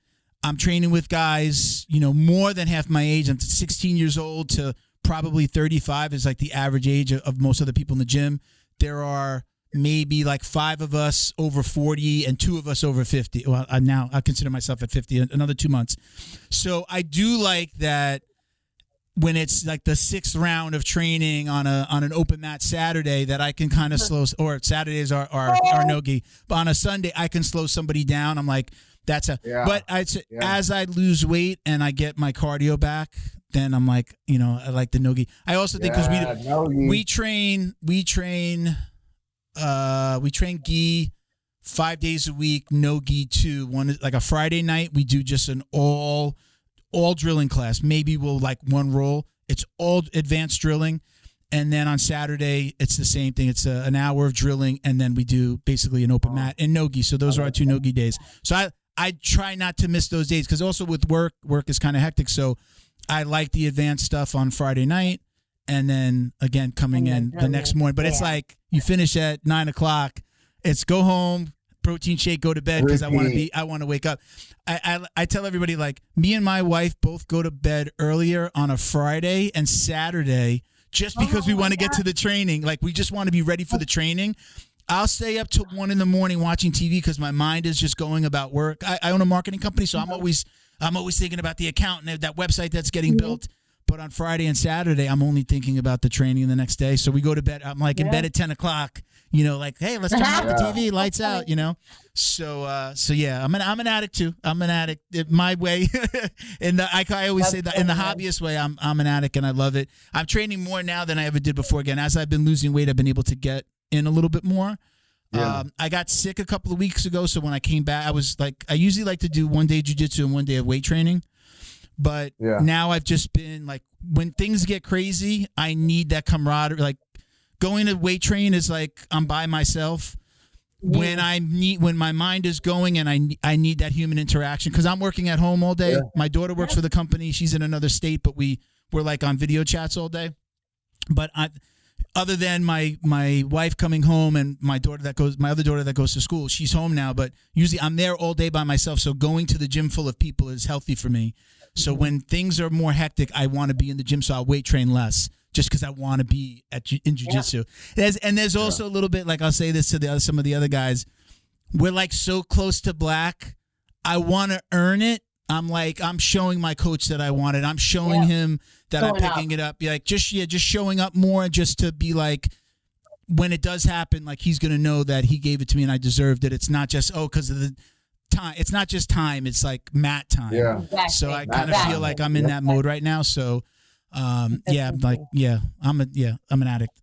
I'm training with guys, more than half my age. I'm 16 years old to probably 35 is like the average age of most of the people in the gym. There are maybe like 5 of us over 40 and 2 of us over 50. Well, now I consider myself at 50, another 2 months. So I do like that when it's like the 6th round of training on an open mat Saturday that I can kind of slow, or Saturdays are no-gi, but on a Sunday I can slow somebody down. I'm like, but as I lose weight and I get my cardio back, then I'm like, I like the no-gi. I also think because we train gi 5 days a week, no gi too. One is like a Friday night, we do just an all drilling class. Maybe we'll like one roll. It's all advanced drilling. And then on Saturday, it's the same thing. It's an hour of drilling, and then we do basically an open mat and no gi. So those are our 2 no gi days. So I try not to miss those days because also with work is kind of hectic. So I like the advanced stuff on Friday night, and then again coming in the next morning. But it's like you finish at 9:00. It's go home, protein shake, go to bed because I want to wake up. I tell everybody, like, me and my wife both go to bed earlier on a Friday and Saturday just because we want to get to the training. Like, we just want to be ready for the training. I'll stay up till 1 a.m. watching TV because my mind is just going about work. I own a marketing company, so I'm always thinking about the account and that website that's getting built. But on Friday and Saturday, I'm only thinking about the training the next day. So we go to bed. I'm like in bed at 10:00. Like, hey, let's turn off the TV, lights out. So yeah, I'm an addict too. I'm an addict my way. I always say that in the hobbyist way, I'm an addict and I love it. I'm training more now than I ever did before. Again, as I've been losing weight, I've been able to get in a little bit more. Yeah. I got sick a couple of weeks ago, so when I came back, I usually like to do 1 day jiu-jitsu and 1 day of weight training. But now I've just been like, when things get crazy, I need that camaraderie. Like, going to weight train is like I'm by myself. When my mind is going and I need that human interaction because I'm working at home all day. Yeah. My daughter works for the company. She's in another state, but we're like on video chats all day. But other than my wife coming home and my other daughter that goes to school, she's home now. But usually I'm there all day by myself. So going to the gym full of people is healthy for me. So when things are more hectic, I want to be in the gym. So I'll weight train less just because I want to be in jiu-jitsu. Yeah. There's also a little bit, like I'll say this to some of the other guys. We're like so close to black I want to earn it. I'm showing my coach that I want it. I'm showing him that I'm picking it up. Like just showing up more, just to be like, when it does happen, like he's gonna know that he gave it to me and I deserved it. It's not just because of the time. It's not just time. It's like mat time. Yeah. Exactly. So I kind of feel like I'm in that mode right now. So I'm an addict.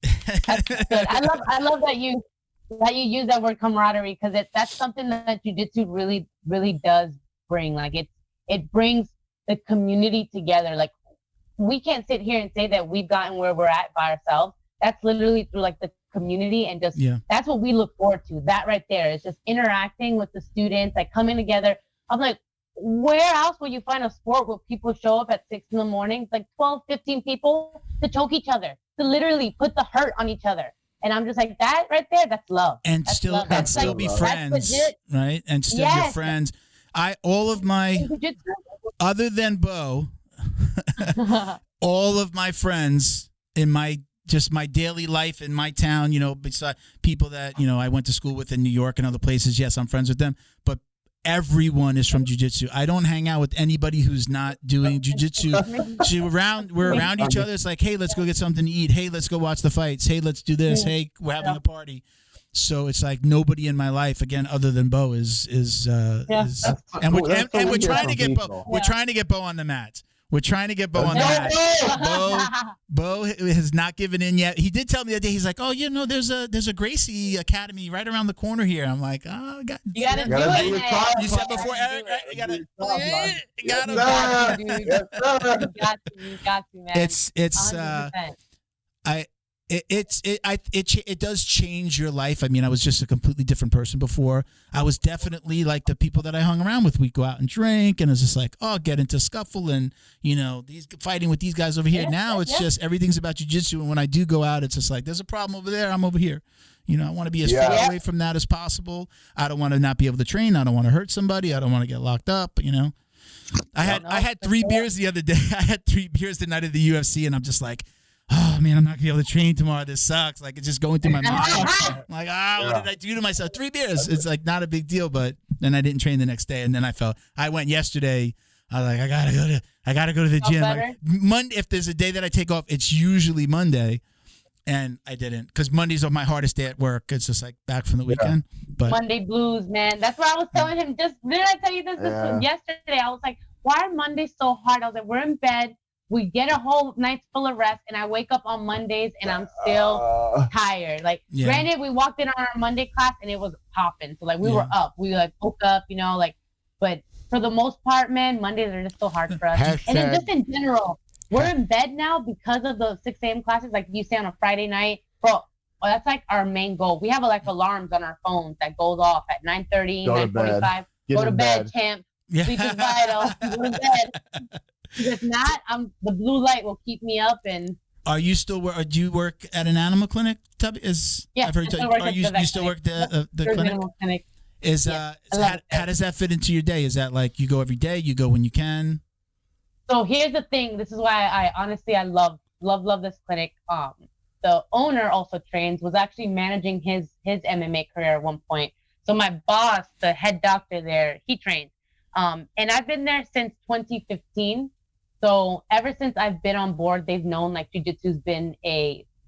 That's good. I love that you use that word camaraderie, because that's something that jiu-jitsu really, really does bring. Like it brings the community together. Like we can't sit here and say that we've gotten where we're at by ourselves. That's literally through like the community, and just that's what we look forward to. That right there is just interacting with the students, like coming together. I'm like, where else will you find a sport where people show up at 6 a.m, like 12, 15 people to choke each other, to literally put the hurt on each other? And I'm just like, that right there, that's love. And that's still love. and still be friends, right? And still your friends. All of my, other than Bo, all of my friends in my daily life in my town, besides people that, I went to school with in New York and other places. Yes, I'm friends with them, but everyone is from jiu-jitsu. I don't hang out with anybody who's not doing jiu-jitsu. So we're around each other. It's like, hey, let's go get something to eat. Hey, let's go watch the fights. Hey, let's do this. Hey, we're having a party. So it's like nobody in my life, again, other than Bo is and we're trying to get Bo. We're trying to get Bo on the mat. We're trying to get Bo on the mat. Bo has not given in yet. He did tell me that day. He's like, "Oh, there's a Gracie Academy right around the corner here." I'm like, "Oh, you gotta do it." You said before, Eric, right? You gotta You got to, man. It's 100%. It does change your life. I mean, I was just a completely different person before. I was definitely like the people that I hung around with. We'd go out and drink, and it's just like, get into scuffle, and these fighting with these guys over here. Now it's just everything's about jiu-jitsu, and when I do go out, it's just like, there's a problem over there, I'm over here. I want to be as far away from that as possible. I don't want to not be able to train. I don't want to hurt somebody. I don't want to get locked up. I had 3 beers the other day. I had 3 beers the night of the UFC, and I'm just like, oh man, I'm not gonna be able to train tomorrow. This sucks. Like, it's just going through my mind. I'm like, what did I do to myself? 3 beers. It's like not a big deal, but then I didn't train the next day, and then I went yesterday. I was like, I gotta go to the gym. Like, Monday, if there's a day that I take off, it's usually Monday, and I didn't, because Monday's my hardest day at work. It's just like back from the weekend. But Monday blues, man. That's what I was telling him. Didn't I tell you this yesterday? I was like, why are Mondays so hard? I was like, we're in bed. We get a whole night's full of rest, and I wake up on Mondays and I'm still tired. Like, granted, we walked in on our Monday class and it was popping. So like we were up. We like woke up, but for the most part, man, Mondays are just so hard for us. And then just in general, we're in bed now because of the 6 a.m. classes. Like you say on a Friday night, bro. Oh, that's like our main goal. We have like alarms on our phones that goes off at 9:30, 9:45. Go to bed, champ. Sleep is vital. Go to bed. If not, the blue light will keep me up. And are you still do you work at an animal clinic, Tubby? I've heard you still work the clinic? How does that fit into your day? Is that like you go every day? You go when you can? So here's the thing. This is why I love this clinic. The owner also trains, was actually managing his MMA career at one point. So my boss, the head doctor there, he trains. And I've been there since 2015. So ever since I've been on board, they've known like jiu-jitsu's been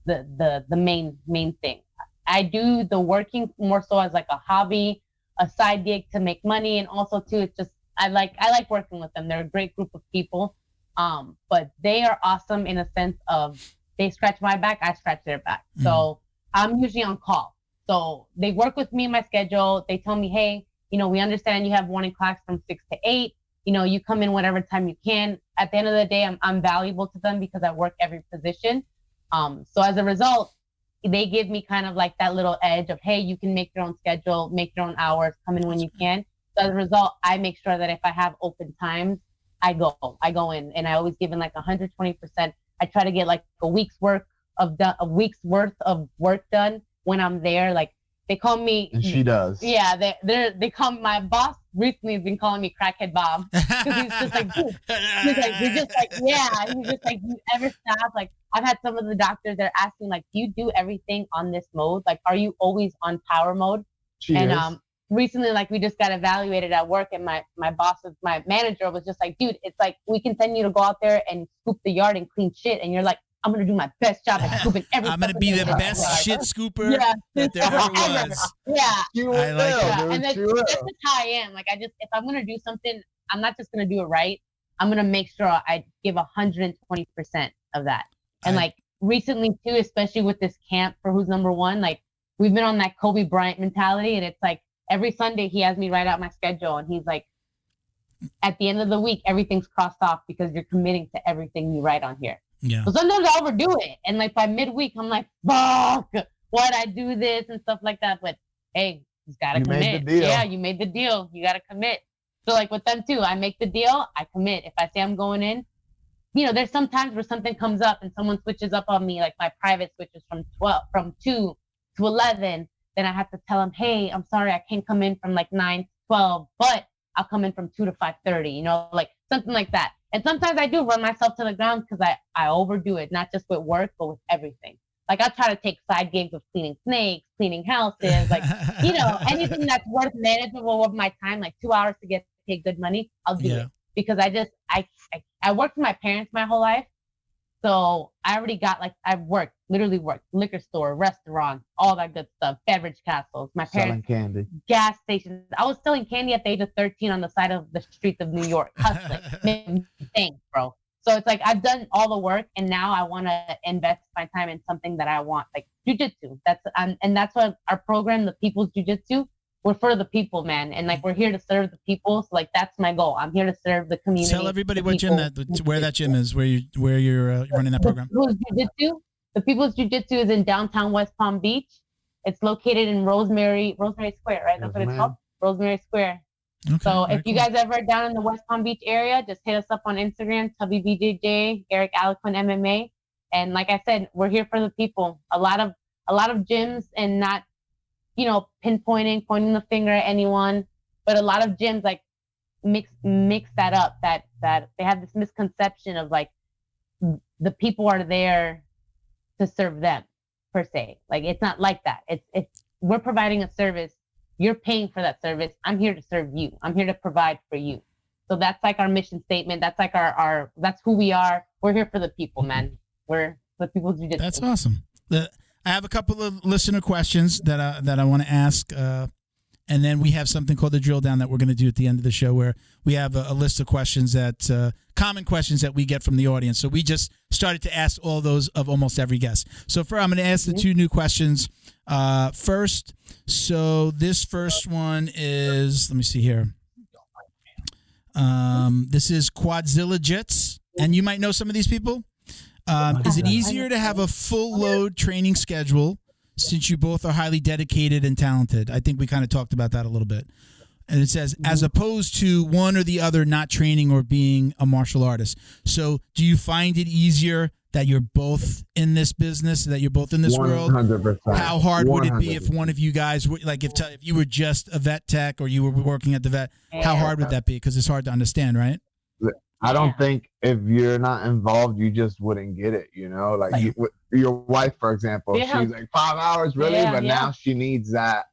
the main thing. I do the working more so as like a hobby, a side gig to make money, and also too, it's just I like working with them. They're a great group of people. But they are awesome in a sense of they scratch my back, I scratch their back. So I'm usually on call. So they work with me in my schedule. They tell me, hey, we understand you have morning class from 6 to 8. You come in whatever time you can. At the end of the day, I'm valuable to them because I work every position. So as a result, they give me kind of like that little edge of, hey, you can make your own schedule, make your own hours, come in when you can. So as a result, I make sure that if I have open times, I go in, and I always give in like 120%. I try to get like a week's worth of work done when I'm there. Like, they call me, and she does. Yeah, they call my boss recently has been calling me Crackhead Bob, because he's just like, dude. He's just like, you ever stop? Like, I've had some of the doctors, they're asking like, do you do everything on this mode? Like, are you always on power mode? She is. recently, like we just got evaluated at work, and my manager was just like, dude, it's like we can send you to go out there and scoop the yard and clean shit, and you're like, I'm gonna do my best job at scooping everything. I'm gonna be the best shit scooper that there ever was. Yeah, I like that. And that's just how I am. Like if I'm gonna do something, I'm not just gonna do it right. I'm gonna make sure I give 120% of that. And like recently too, especially with this camp for Who's Number One, like we've been on that Kobe Bryant mentality, and it's like every Sunday he has me write out my schedule, and he's like, at the end of the week, everything's crossed off because you're committing to everything you write on here. Yeah. So sometimes I overdo it, and like by midweek, I'm like, fuck, why'd I do this and stuff like that? But hey, you gotta commit. Made the deal. Yeah, you made the deal. You gotta commit. So like with them too, I make the deal, I commit. If I say I'm going in, there's some times where something comes up and someone switches up on me, like my private switches from 2 to 11. Then I have to tell them, hey, I'm sorry, I can't come in from like 9 to 12, but I'll come in from 2 to 5:30. Like something like that. And sometimes I do run myself to the ground because I overdo it, not just with work, but with everything. Like I try to take side gigs of cleaning snakes, cleaning houses, like, anything that's worth manageable of my time, like 2 hours to get paid good money, I'll do it. Because I worked for my parents my whole life. So I already got I've literally worked, liquor store, restaurant, all that good stuff, beverage castles. My parents, selling candy, gas stations. I was selling candy at the age of 13 on the side of the streets of New York, hustling. Thanks, bro. So it's like I've done all the work, and now I want to invest my time in something that I want, like jiu-jitsu. And that's what our program, the People's Jiu-Jitsu, we're for the people, man. And like we're here to serve the people. So like that's my goal. I'm here to serve the community. Tell everybody where that gym is, where you're running that program. The People's Jiu-Jitsu is in downtown West Palm Beach. It's located in Rosemary Square, right? That's what it's called, Rosemary Square. Okay, so if you guys ever down in the West Palm Beach area, just hit us up on Instagram, Tubby BJJ, Eric Alequin MMA. And like I said, we're here for the people. A lot of gyms, and not, pointing the finger at anyone, but a lot of gyms like mix that up, that they have this misconception of like the people are there to serve them per se. Like it's not like that. It's we're providing a service. You're paying for that service. I'm here to serve you. I'm here to provide for you. So that's like our mission statement. That's like our that's who we are. We're here for the people, man. We're the People's Jiu-Jitsu. That's awesome. I have a couple of listener questions that I want to ask, and then we have something called the drill down that we're going to do at the end of the show, where we have a list of questions common questions that we get from the audience. So we just started to ask all those of almost every guest. So I'm going to ask the two new questions first. So this first one is, let me see here. This is Quadzilla Jits, and you might know some of these people. Is it easier to have a full load training schedule since you both are highly dedicated and talented? I think we kind of talked about that a little bit. And it says, as opposed to one or the other not training or being a martial artist. So do you find it easier that you're both in this business, that you're both in this 100%. World? How hard 100%. Would it be if one of you guys, like if you were just a vet tech or you were working at the vet, how hard would that be? Because it's hard to understand, right? I don't think if you're not involved, you just wouldn't get it, Like your wife, for example, she's like 5 hours, really? But now she needs that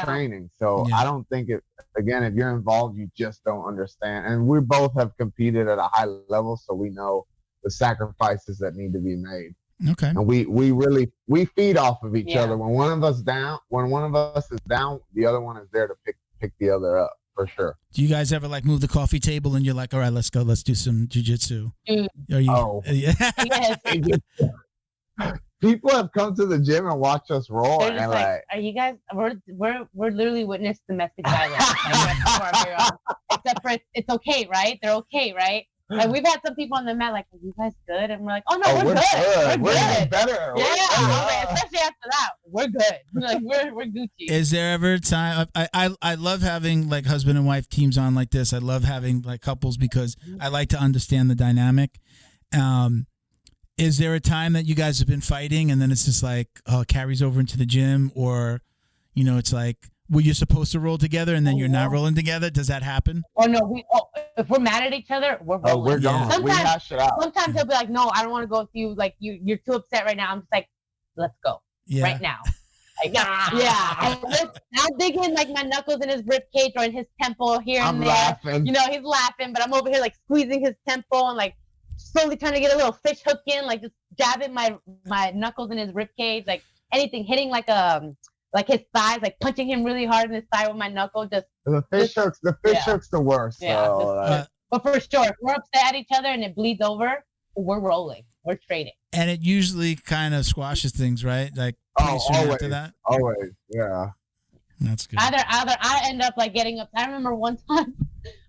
training. So I don't think again, if you're involved, you just don't understand. And we both have competed at a high level, so we know the sacrifices that need to be made. Okay. And we feed off of each other. When one of us is down, the other one is there to pick the other up. For sure. Do you guys ever like move the coffee table and you're like, all right, let's go, let's do some jiu-jitsu? Yes. People have come to the gym and watched us roll, and like, are you guys? We're literally witnessed domestic violence. Except for it's okay, right? They're okay, right? Like we've had some people on the mat like, are you guys good? And we're like, oh no, we're good. We're good. Better. Yeah. Especially after that, we're good. Like we're Gucci. Is there ever a time? I love having like husband and wife teams on like this. I love having like couples because I like to understand the dynamic. Is there a time that you guys have been fighting and then it's just like carries over into the gym, or it's like, were you supposed to roll together and then you're not rolling together? Does that happen? Oh no, if we're mad at each other, we're rolling. We're gone. We hash it out. Sometimes he'll be like, no, I don't want to go with you. Like you're too upset right now. I'm just like, let's go right now. Like, yeah. I'm thinking like my knuckles in his rib cage or in his temple here and there. Laughing. You know, he's laughing, but I'm over here like squeezing his temple and like slowly trying to get a little fish hook in, like just jabbing my knuckles in his rib cage, like anything, hitting like his thighs, like punching him really hard in his thigh with my knuckle. Just the fish hooks the worst. Yeah. So, but for sure, if we're upset at each other and it bleeds over, we're rolling. We're trading. And it usually kind of squashes things, right? Like pretty soon always, after that. Always, yeah. That's good. Either I end up like getting upset. I remember one time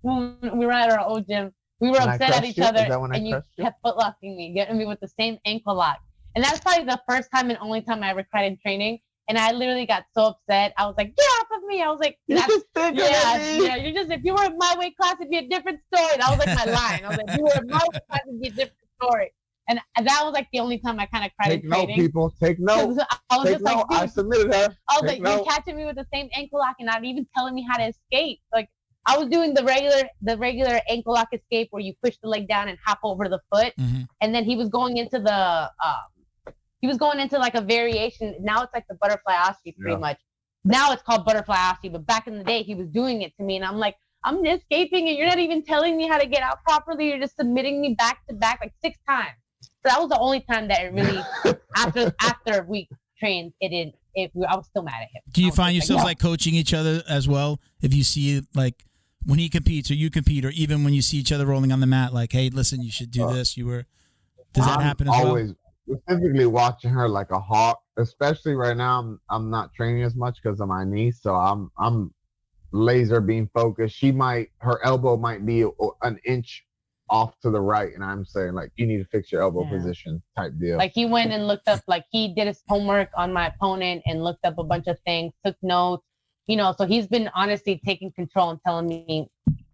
when we were at our old gym, we were upset at each other, and you kept footlocking me, getting me with the same ankle lock. And that's probably the first time and only time I ever cried in training. And I literally got so upset. I was like, get off of me. I was like, you're just thinking of me. Yeah, you're just, if you were in my weight class, it'd be a different story. That was like my line. I was like, if you were in my weight class, it'd be a different story. And that was like the only time I kind of cried in training. Take note, people. Take note. I was just like, I submitted her. I was like, you're catching me with the same ankle lock and not even telling me how to escape. Like, I was doing the regular ankle lock escape where you push the leg down and hop over the foot. Mm-hmm. And then he was going into like a variation. Now it's like the butterfly Aussie pretty much. Now it's called butterfly Aussie, but back in the day he was doing it to me and I'm like, I'm escaping and you're not even telling me how to get out properly. You're just submitting me back to back like 6 times. So that was the only time that it really, after we trained, I was still mad at him. Do you find yourselves like coaching each other as well? If you see like when he competes or you compete, or even when you see each other rolling on the mat, like, hey, listen, you should do this. Does that happen as well? Always specifically watching her like a hawk, especially right now. I'm not training as much because of my knee, so I'm laser beam focused. Her elbow might be an inch off to the right, and I'm saying like, you need to fix your elbow position type deal. Like he went and looked up, like he did his homework on my opponent and looked up a bunch of things, took notes, so he's been honestly taking control and telling me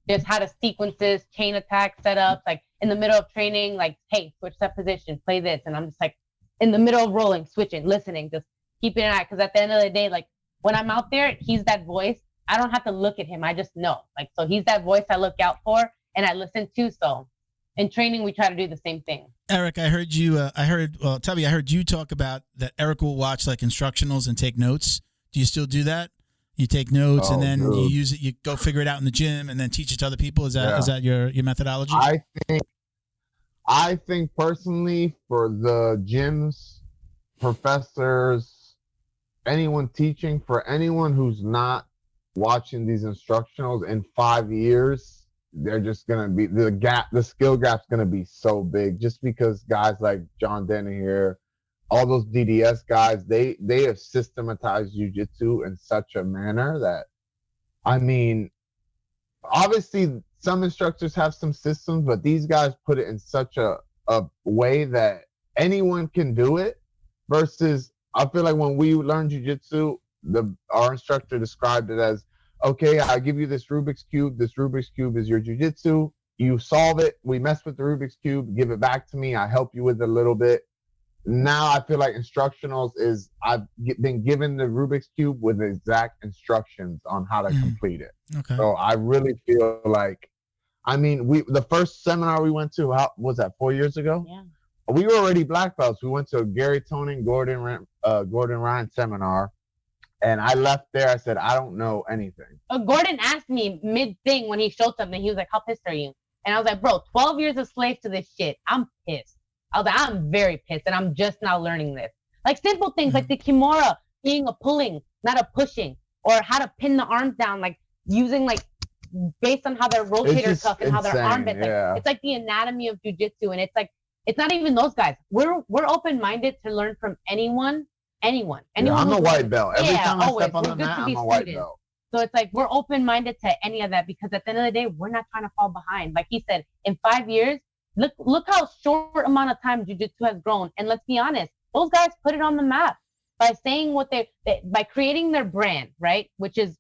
just how to sequences, chain attack setups, like in the middle of training, like, hey, switch that position, play this. And I'm just like in the middle of rolling, switching, listening, just keeping an eye. Because at the end of the day, like when I'm out there, he's that voice. I don't have to look at him. I just know. Like, so he's that voice I look out for and I listen to. So in training, we try to do the same thing. Eric, I heard you, Tubby, I heard you talk about that Eric will watch like instructionals and take notes. Do you still do that? You take notes and then you use it, you go figure it out in the gym and then teach it to other people. Is that your methodology? I think personally for the gyms, professors, anyone teaching, for anyone who's not watching these instructionals in 5 years, they're just going to be, the skill gap's going to be so big just because guys like John Denny here, all those DDS guys, they have systematized jiu-jitsu in such a manner that, I mean, obviously some instructors have some systems, but these guys put it in such a way that anyone can do it versus, I feel like when we learn jiu-jitsu, our instructor described it as, okay, I give you this Rubik's Cube. This Rubik's Cube is your jiu-jitsu. You solve it. We mess with the Rubik's Cube. Give it back to me. I help you with it a little bit. Now I feel like instructionals is I've been given the Rubik's Cube with exact instructions on how to complete it. Okay. So I really feel like, I mean, the first seminar we went to, how was that, 4 years ago? Yeah. We were already black belts. We went to a Gary Tonin, Gordon Ryan seminar. And I left there. I said, I don't know anything. Gordon asked me mid-thing when he showed something. He was like, how pissed are you? And I was like, bro, 12 years of slave to this shit. I'm pissed. I was like, I'm very pissed. And I'm just now learning this. Like simple things like the Kimura being a pulling, not a pushing. Or how to pin the arms down, like using like, based on how their rotator cuff and how their arm bends. Like, it's like the anatomy of jiu-jitsu. And it's like, it's not even those guys. We're open-minded to learn from anyone. Yeah, I'm a white belt. Every time I step on the mat, I'm a white belt. So it's like we're open-minded to any of that because at the end of the day, we're not trying to fall behind. Like he said, in 5 years, look how short amount of time jiu-jitsu has grown. And let's be honest, those guys put it on the map by saying what by creating their brand, right? Which is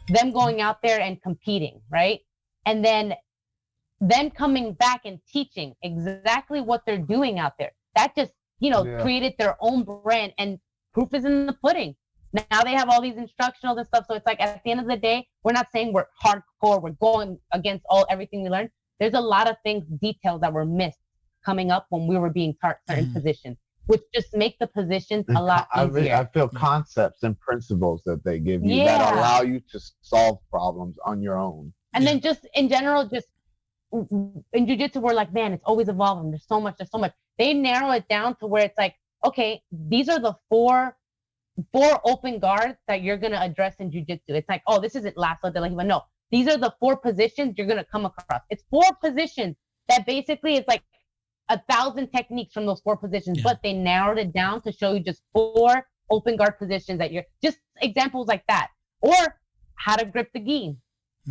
them going out there and competing, right? And then coming back and teaching exactly what they're doing out there. That just created their own brand, and proof is in the pudding. Now they have all these instructionals and stuff. So it's like at the end of the day, we're not saying we're hardcore. We're going against everything we learned. There's a lot of things, details that were missed coming up when we were being taught certain positions. which just make the positions a lot easier. I feel concepts and principles that they give you Yeah. that allow you to solve problems on your own. And then just in general, just in jiu-jitsu, we're like, man, it's always evolving. There's so much. They narrow it down to where it's like, okay, these are the four open guards that you're going to address in jiu-jitsu. It's like, oh, this isn't lasso de la jiba. No, these are the 4 positions you're going to come across. It's 4 positions that basically it's like 1,000 techniques from those 4 positions, but they narrowed it down to show you just 4 open guard positions that you're just examples like that, or how to grip the gi.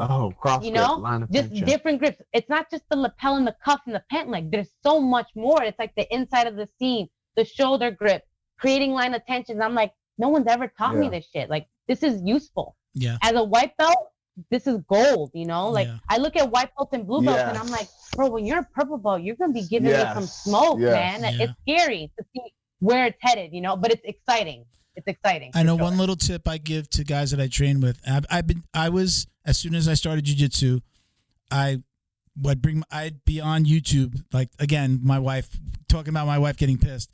Oh, cross grip, line of just tension. Different grips. It's not just the lapel and the cuff and the pant leg. There's so much more. It's like the inside of the seam, the shoulder grip, creating line of tension. I'm like, no one's ever taught me this shit. Like, this is useful. Yeah. As a white belt, this is gold, you know? Like, I look at white belts and blue belts and I'm like, bro, when you're a purple belt, you're going to be giving me some smoke, man. Yeah. It's scary to see where it's headed, you know? But it's exciting. It's exciting. I know one little tip I give to guys that I train with. I was, as soon as I started jiu-jitsu, I'd be on YouTube. Like, again, talking about my wife getting pissed.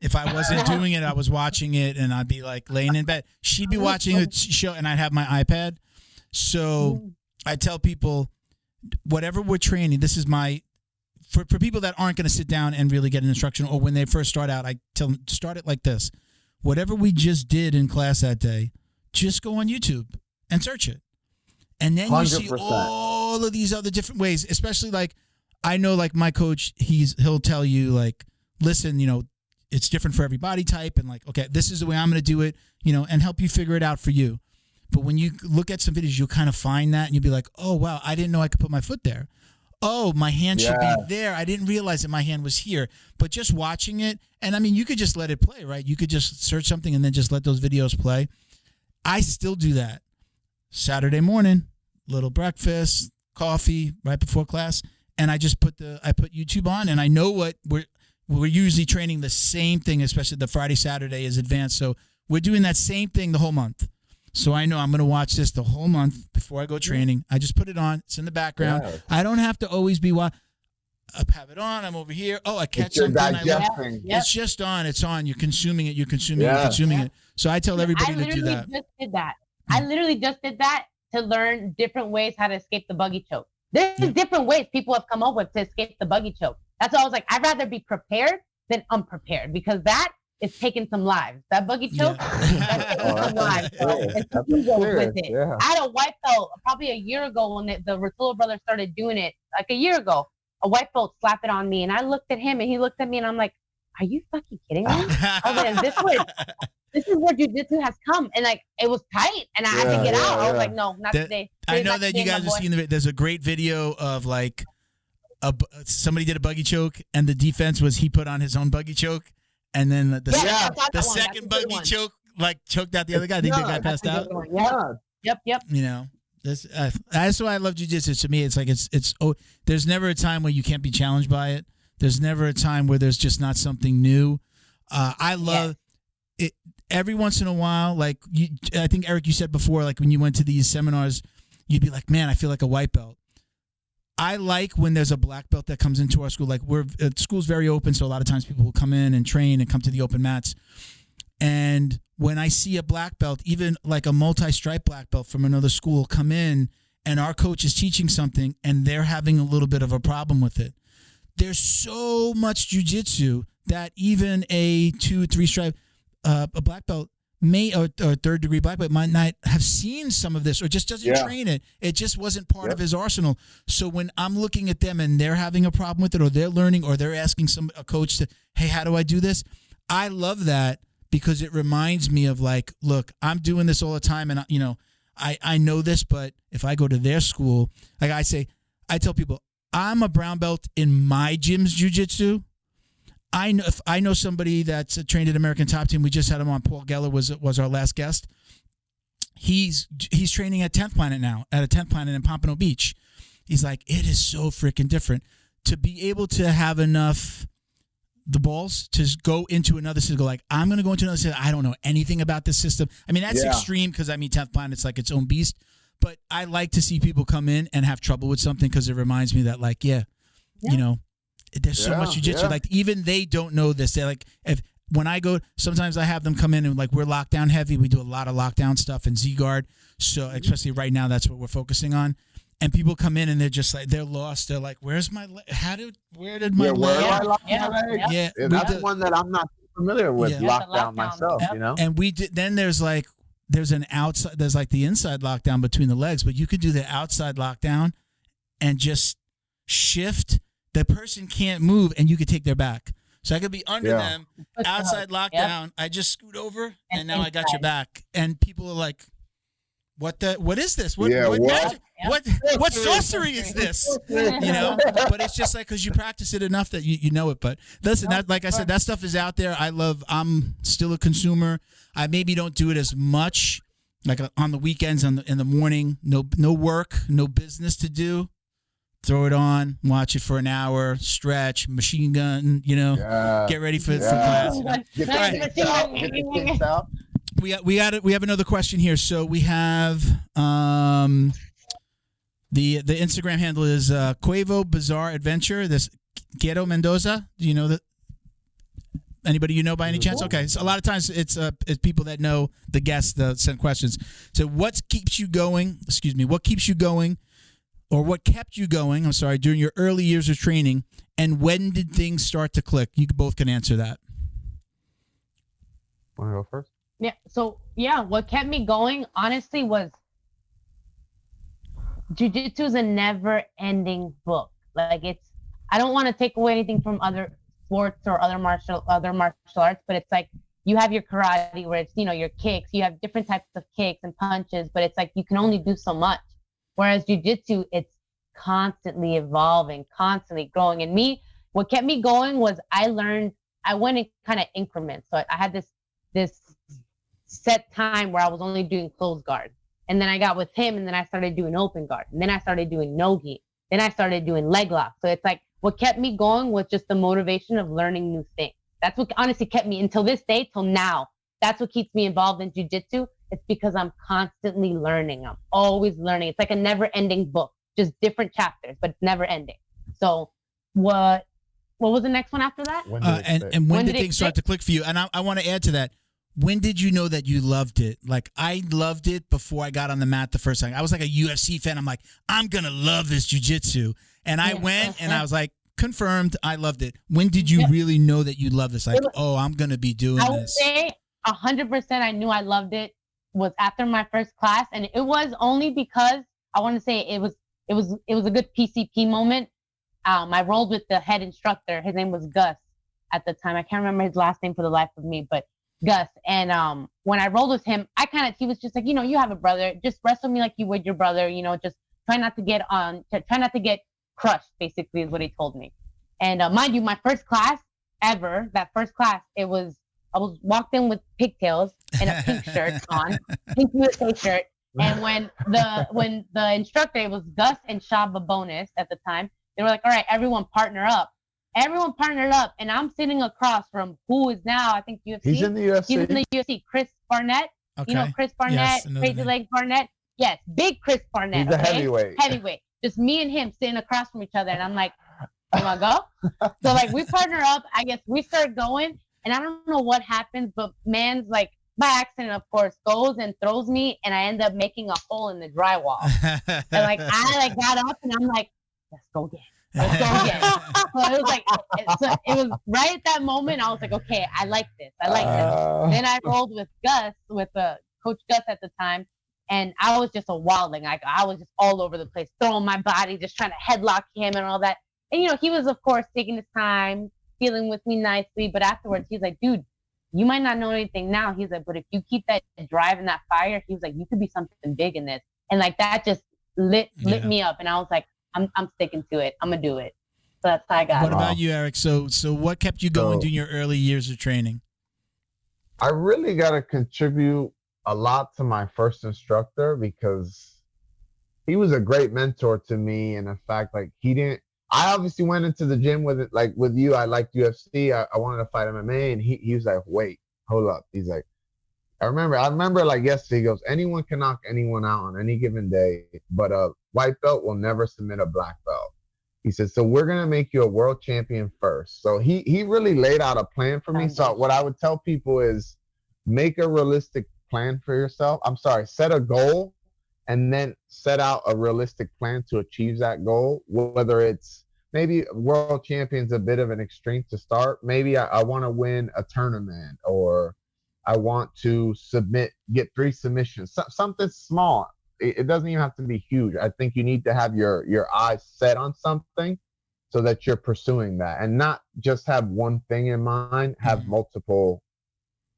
If I wasn't doing it, I was watching it, and I'd be like laying in bed. She'd be watching a show, and I'd have my iPad. So I tell people, whatever we're training, this is for people that aren't going to sit down and really get an instruction, or when they first start out, I tell them, start it like this. Whatever we just did in class that day, just go on YouTube and search it. And then 100%. You see all of these other different ways, especially like, I know like my coach, he'll tell you like, listen, you know, it's different for every body type, and like, okay, this is the way I'm going to do it, you know, and help you figure it out for you. But when you look at some videos, you'll kind of find that and you'll be like, oh, wow, I didn't know I could put my foot there. Oh, my hand should be there. I didn't realize that my hand was here. But just watching it, and I mean, you could just let it play, right? You could just search something and then just let those videos play. I still do that. Saturday morning, little breakfast, coffee right before class, and I just put YouTube on, and I know what we're usually training the same thing, especially the Friday, Saturday is advanced. So we're doing that same thing the whole month. So I know I'm going to watch this the whole month before I go training. I just put it on. It's in the background. Yeah. I don't have to always be I have it on. I'm over here. Oh, I catch something. It's just on. It's on. You're consuming it. You're consuming it. So I tell everybody to do that. I literally just did that to learn different ways how to escape the buggy choke. There's different ways people have come up with to escape the buggy choke. That's why I was like, I'd rather be prepared than unprepared, because that is taking some lives. That buggy choke, that's taking some lives. With it. Yeah. I had a white belt probably a year ago when the Rutulo brothers started doing it, like a year ago. A white belt slapped it on me, and I looked at him, and he looked at me, and I'm like, are you fucking kidding me? I was like, this is where jiu-jitsu has come. And like, it was tight, and I had to get out. I was like, no, not today. I know that you guys have seen there's a great video of like, somebody did a buggy choke, and the defense was he put on his own buggy choke, and then the second buggy choke like choked out the other guy. I think the guy passed out. Yep. You know, that's why I love jiu-jitsu. To me, it's like there's never a time where you can't be challenged by it. There's never a time where there's just not something new. I love it. Every once in a while, like I think Eric, you said before, like when you went to these seminars, you'd be like, man, I feel like a white belt. I like when there's a black belt that comes into our school. Like school's very open, so a lot of times people will come in and train and come to the open mats. And when I see a black belt, even like a multi-stripe black belt from another school come in, and our coach is teaching something and they're having a little bit of a problem with it. There's so much jiu-jitsu that even a 2-3 stripe, a black belt or third degree black belt might not have seen some of this, or just doesn't train it. It just wasn't part of his arsenal. So when I'm looking at them and they're having a problem with it, or they're learning, or they're asking a coach to, hey, how do I do this? I love that, because it reminds me of like, look, I'm doing this all the time, and I know this, but if I go to their school, like I tell people, I'm a brown belt in my gym's jiu-jitsu. If I know somebody that's trained at American Top Team. We just had him on. Paul Geller was our last guest. He's training at 10th Planet now, at a 10th Planet in Pompano Beach. He's like, it is so freaking different to be able to have the balls to go into another system. Go like, I'm going to go into another system. I don't know anything about this system. I mean, that's extreme, because I mean, 10th Planet's like its own beast. But I like to see people come in and have trouble with something, because it reminds me that like, you know, there's so much jiu-jitsu. Like even they don't know this. They're like, if when I go, sometimes I have them come in and like we're lockdown heavy. We do a lot of lockdown stuff in Z-Guard. So especially right now, that's what we're focusing on. And people come in and they're just like, they're lost. They're like, where's my leg? Where did my leg? Where do I lock my leg? Yeah. That's one that I'm not familiar with. Lockdown myself, you know? And we did, then there's like the inside lockdown between the legs, but you could do the outside lockdown and just shift. The person can't move and you could take their back. So I could be under them, outside lockdown. I just scoot over and now I got your back. And people are like, what is this? What sorcery is this? You know, but it's just like, cause you practice it enough that you know it. But listen, that, like I said, that stuff is out there. I'm still a consumer. I maybe don't do it as much, like on the weekends, in the morning, no work, no business to do. Throw it on, watch it for an hour, stretch, machine gun, you know, get ready for class. You know? Get the kinks out. We have another question here. So we have the Instagram handle is Cuevo Bizarre Adventure. This Quiero Mendoza. Do you know that? Anybody you know by any chance? Okay, so a lot of times it's people that know the guests that send questions. So what keeps you going? What keeps you going? Or what kept you going, during your early years of training, and when did things start to click? You both can answer that. Want to go first? Yeah. So, what kept me going, honestly, was jiu-jitsu is a never-ending book. Like, I don't want to take away anything from other sports or other martial arts, but it's like you have your karate where it's, your kicks. You have different types of kicks and punches, but it's like you can only do so much. Whereas jiu-jitsu, it's constantly evolving, constantly growing. And what kept me going was I went in kind of increments. So I had this set time where I was only doing closed guard. And then I got with him and then I started doing open guard. And then I started doing no-gi. Then I started doing leg lock. So it's like what kept me going was just the motivation of learning new things. That's what honestly kept me until this day, till now. That's what keeps me involved in jiu-jitsu. It's because I'm constantly learning. I'm always learning. It's like a never-ending book, just different chapters, but it's never ending. So what was the next one after that? When did things start to click for you? And I want to add to that. When did you know that you loved it? Like, I loved it before I got on the mat the first time. I was like a UFC fan. I'm like, I'm going to love this jiu-jitsu. And I went and I was like, confirmed, I loved it. When did you really know that you loved this? Like, I'm going to be doing this. I would say 100% I knew I loved it was after my first class, and it was only because I want to say it was a good PCP moment. I rolled with the head instructor. His name was Gus at the time. I can't remember his last name for the life of me, but Gus. And when I rolled with him, he was just like, you have a brother, just wrestle me like you would your brother. Just try not to get crushed. Basically, is what he told me. And mind you, my first class ever, I was walked in with pigtails and a pink shirt on, pink USA shirt. And when the instructor, it was Gus and Shaba Bonus at the time, they were like, all right, everyone partner up. Everyone partnered up. And I'm sitting across from who is now, I think UFC. He's in the UFC. He's in the UFC. Chris Barnett. Okay. Chris Barnett, Crazy Legs Barnett. Yes, big Chris Barnett. He's a heavyweight. Heavyweight. Just me and him sitting across from each other. And I'm like, you want to go? So like we partner up. I guess we start going. And I don't know what happens, but man's like, by accident, of course, goes and throws me, and I end up making a hole in the drywall. And like I got up, and I'm like, let's go again. Let's go again. So it was like, it was right at that moment. I was like, okay, I like this. Then I rolled with Gus, with Coach Gus at the time, and I was just a wildling. Like I was just all over the place, throwing my body, just trying to headlock him and all that. And he was of course taking his time, dealing with me nicely, but afterwards he's like, dude, you might not know anything now. He's like, but if you keep that drive and that fire, he was like, you could be something big in this. And like that just lit me up. And I was like, I'm sticking to it. I'm gonna do it. So that's how I got it. What about you, Eric? So what kept you going during your early years of training? I really got to contribute a lot to my first instructor because he was a great mentor to me. And in fact, like I obviously went into the gym with it, like with you. I liked UFC. I wanted to fight MMA, and he was like, "Wait, hold up." He's like, I remember like yesterday. He goes, "Anyone can knock anyone out on any given day, but a white belt will never submit a black belt." He said, so we're going to make you a world champion first. So he really laid out a plan for me. So what I would tell people is make a realistic plan for yourself. I'm sorry, set a goal and then set out a realistic plan to achieve that goal. Whether it's maybe world champion's a bit of an extreme to start. Maybe I want to win a tournament, or I want to get 3 submissions, something small. It doesn't even have to be huge. I think you need to have your eyes set on something so that you're pursuing that, and not just have one thing in mind, have multiple.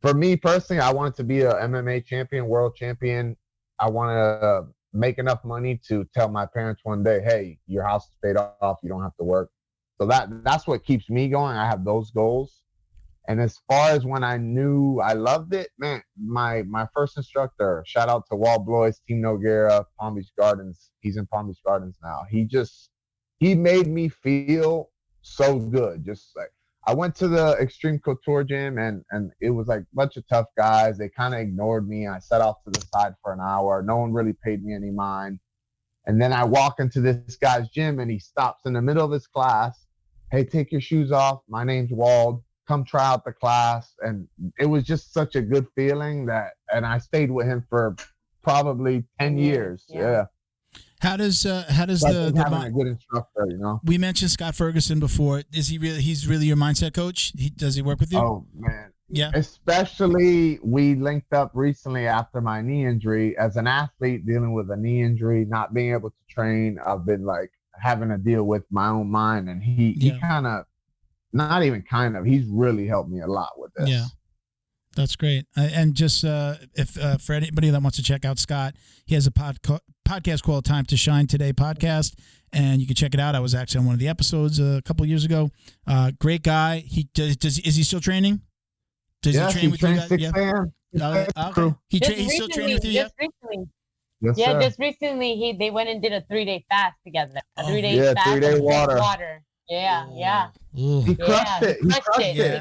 For me personally, I wanted to be a MMA champion, world champion. I want to make enough money to tell my parents one day, hey, your house is paid off. You don't have to work. So that's what keeps me going. I have those goals. And as far as when I knew I loved it, man, my first instructor, shout out to Walt Blois, Team Noguera, Palm Beach Gardens. He's in Palm Beach Gardens now. He made me feel so good. Just like, I went to the Extreme Couture gym, and it was like a bunch of tough guys. They kind of ignored me. I sat off to the side for an hour. No one really paid me any mind. And then I walk into this guy's gym, and he stops in the middle of his class. Hey, take your shoes off. My name's Wald. Come try out the class. And it was just such a good feeling and I stayed with him for probably 10 years. Yeah. How does having a good instructor, you know? We mentioned Scott Ferguson before. Is he really? He's really your mindset coach? Does he work with you? Oh man, yeah. Especially we linked up recently after my knee injury. As an athlete dealing with a knee injury, not being able to train, I've been like having to deal with my own mind, and he kind of, not even kind of, he's really helped me a lot with this. Yeah. That's great. And just if for anybody that wants to check out Scott, he has a podcast called Time to Shine Today podcast, and you can check it out. I was actually on one of the episodes a couple of years ago. Great guy. Is he still training? Does he train with you guys? 6 a.m. Okay. He's still training with you? Just recently. Yes, yeah, sir. just recently they went and did a 3-day fast together. A 3-day fast. 3-day water. Yeah. Ooh. He crushed it. He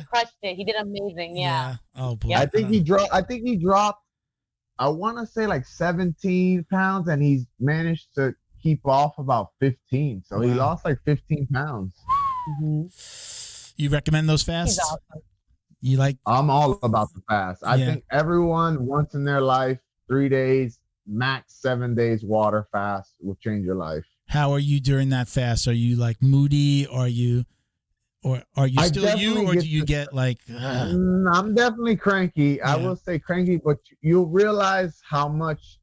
crushed it. He did amazing. Yeah. Oh boy. Yeah. I think he dropped. I want to say like 17 pounds, and he's managed to keep off about 15. So he lost like 15 pounds. Mm-hmm. You recommend those fasts? He's awesome. You like? I'm all about the fast. I think everyone once in their life, 3 days, max 7 days water fast will change your life. How are you during that fast? Are you like moody? Or are you still you, or do you get like? I'm definitely cranky. Yeah. I will say cranky, but you'll realize how much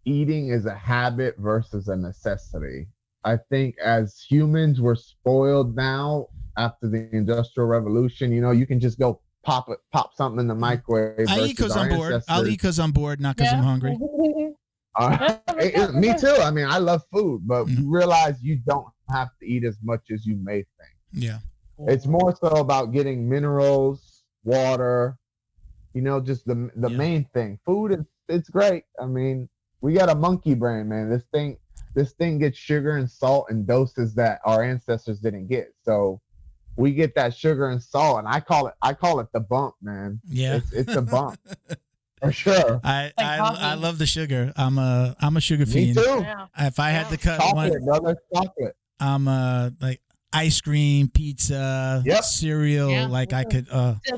eating is a habit versus a necessity. I think as humans, we're spoiled now after the Industrial Revolution. You know, you can just go pop something in the microwave. I eat because I'm bored. I'll eat because I'm bored, not because I'm hungry. Me too. I mean, I love food, but realize you don't have to eat as much as you may think. Yeah. It's more so about getting minerals, water, you know, just the main thing. Food it's great. I mean, we got a monkey brain, man. This thing gets sugar and salt in doses that our ancestors didn't get. So we get that sugar and salt, and I call it the bump, man. Yeah. It's a bump. For sure. I love the sugar. I'm a sugar fiend. Me too. Yeah. If I had to cut chocolate, brother, chocolate. I'm like ice cream, pizza, cereal. Yeah. Like I could.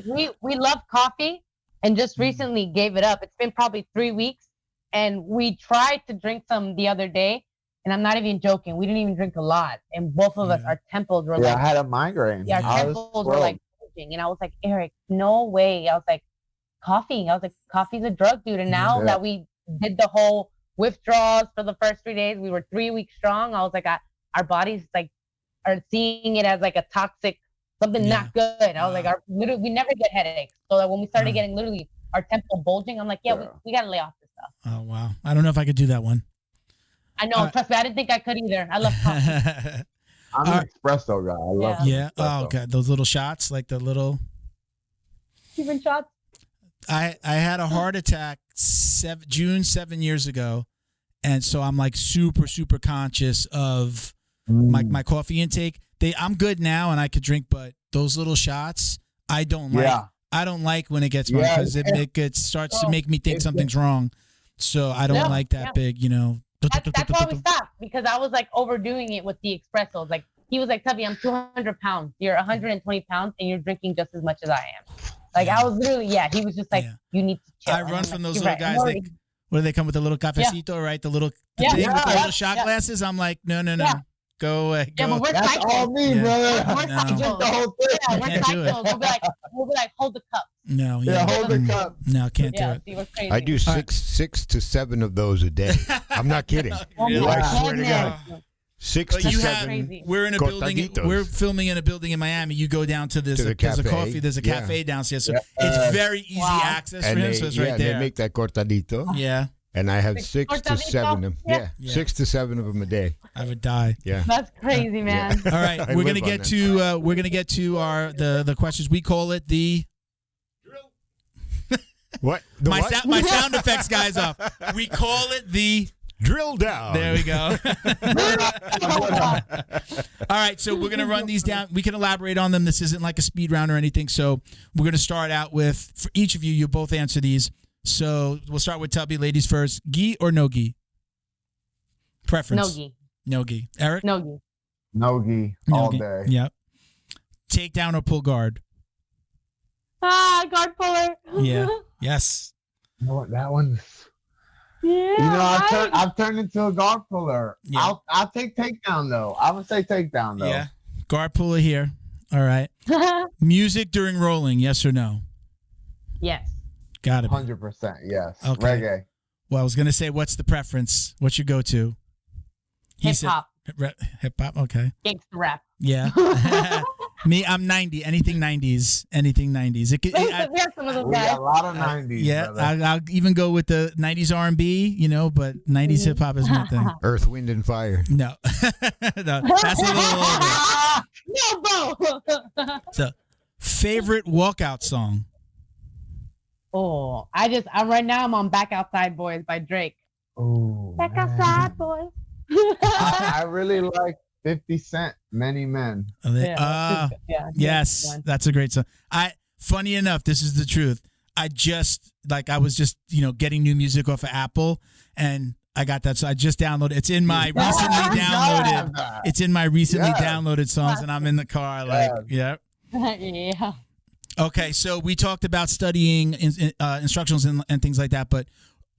We love coffee, and just recently gave it up. It's been probably 3 weeks, and we tried to drink some the other day, and I'm not even joking. We didn't even drink a lot, and both of us, our temples were like. I had a migraine. Yeah, our temples were like bulging, and I was like, Eric, no way. I was like, coffee. I was like, coffee's a drug, dude. And now that we did the whole withdrawals for the first 3 days, we were 3 weeks strong. I was like, our bodies like are seeing it as like a toxic, something not good. I was like, we never get headaches. So that when we started getting literally our temple bulging, I'm like, we gotta lay off this stuff. Oh wow, I don't know if I could do that one. I know. Trust me, I didn't think I could either. I love coffee. I'm an espresso guy. I love espresso. Oh god, those little shots, like the little Cuban shots. I had a heart attack June 7 years ago, and so I'm like super conscious of my coffee intake. I'm good now and I could drink, but those little shots I don't like. I don't like when it gets wrong because it starts to make me think something's wrong. So I don't like that big, you know. That's why we stopped, because I was like overdoing it with the espressos. Like he was like, Tubby, I'm 200 pounds. You're 120 pounds, and you're drinking just as much as I am. Like, I was literally, he was just like, you need to chill. I run from those little guys. Where they come with the little cafecito, right? The little thing with the little shot glasses. I'm like, no. Go away. Go. Yeah, but we're That's cycles. all me, brother. We're cycles. The whole thing. Yeah, we're cycles. We'll be like, hold the cup. No, hold the cup. No, can't do it. See, we're crazy. I do six to 7 of those a day. I'm not kidding. Really? I swear to God. 6 to 7. We're in a building. We're filming in a building in Miami. You go down to this. There's a coffee. There's a cafe downstairs. So it's very easy access for him. So it's right there. They make that cortadito. Yeah. And I have 6 to 7 of them. Yeah. 6 to 7 of them a day. I would die. Yeah. That's crazy, man. All right, we're gonna get to our the questions. We call it the what? My sound effects guy's off. We call it the drill down. There we go. All right, so we're gonna run these down. We can elaborate on them. This isn't like a speed round or anything. So we're gonna start out with, for each of you, you both answer these. So we'll start with Tubby, ladies first. Gi or no gi? Preference? No gi. No gi. Eric? No gi. No gi all day. Yep. Takedown or pull guard? Guard puller. Yeah. Yes. You know what? That one's. Yeah. You know, I've turned into a guard puller. Yeah. I'll take takedown though. I would say takedown though. Yeah. Guard puller here. All right. Music during rolling, yes or no? Yes. Got it. 100%. Yes. Okay. Reggae. Well, I was gonna say, what's the preference? What's your go-to? Hip hop. Hip hop. Okay. Gangsta rap. Yeah. Me, I'm 90. Anything 90s. Anything 90s. We have some of those We guys. got a lot of 90s. Yeah. Brother. I'll even go with the 90s R&B. You know, but 90s hip hop is my thing. Earth, Wind, and Fire. No. No, that's a little older. No, bro. So, favorite walkout song? Oh, right now I'm on Back Outside Boys by Drake. Oh, Back man. Outside Boys. I really like 50 Cent, Many Men. Yes, that's a great song. Funny enough, this is the truth. I was just getting new music off of Apple, and I got that. So I just downloaded. It's in my recently downloaded. It's in my recently downloaded songs, and I'm in the car. Yeah. Yeah. Okay, so we talked about studying instructionals and things like that, but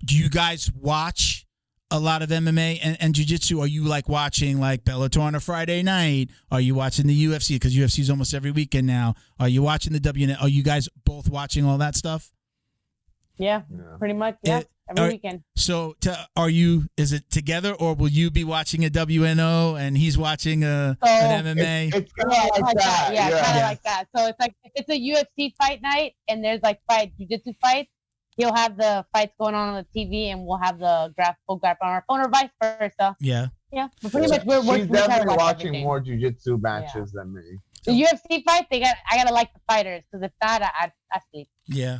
do you guys watch a lot of MMA and jiu-jitsu? Are you like watching like Bellator on a Friday night? Are you watching the UFC? Because UFC is almost every weekend now. Are you watching the WNL? Are you guys both watching all that stuff? Yeah, pretty much. Yeah, every weekend. So is it together, or will you be watching a WNO and he's watching an MMA? It's kind of like that. Yeah, kind of like that. So it's like, if it's a UFC fight night and there's like jiu-jitsu fights, he'll have the fights going on the TV and we'll have the full graph on our phone, or vice versa. Yeah. Yeah. But pretty much She's definitely watching everything. More jiu-jitsu matches than me. The UFC fights, I gotta like the fighters, because if not, I sleep. Yeah.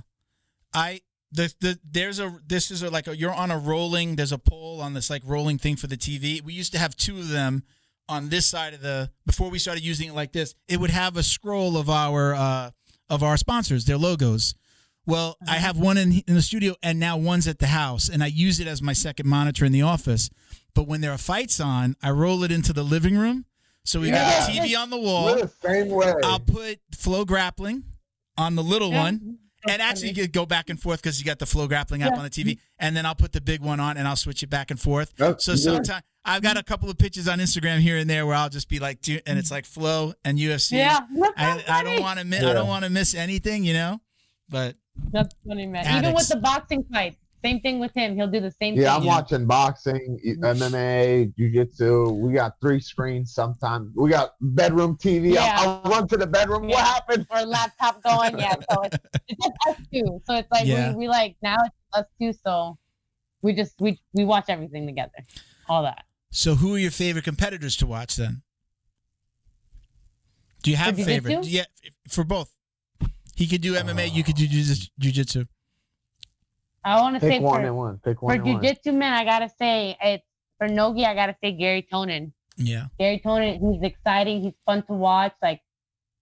You're on a rolling, there's a pole on this like rolling thing for the TV. We used to have 2 of them on this side before we started using it like this. It would have a scroll of our sponsors, their logos. Well, I have one in the studio and now one's at the house, and I use it as my second monitor in the office. But when there are fights on, I roll it into the living room. So we got the TV on the wall. We're the same way. I'll put Flow Grappling on the little one. And actually, you go back and forth because you got the Flow Grappling app on the TV. And then I'll put the big one on and I'll switch it back and forth. So sometimes I've got a couple of pictures on Instagram here and there where I'll just be like, and it's like Flow and UFC. Yeah, I don't want to miss. I don't want to miss anything, But that's funny, man. Addicts. Even with the boxing fights, same thing with him. He'll do the same thing. Yeah, I'm watching boxing, MMA, jiu-jitsu. We got 3 screens sometimes. We got bedroom TV. Yeah. I'll run to the bedroom. What happened? Or laptop going. Yeah, so it's just us 2. So it's like we like, now it's us 2. So we watch everything together, all that. So who are your favorite competitors to watch then? Do you have favorites? Yeah, for both. He could do MMA. You could do jiu-jitsu. I want to say for jiu-jitsu, man, I gotta say for Nogi. I gotta say Gary Tonin. Yeah, Gary Tonin. He's exciting. He's fun to watch. Like,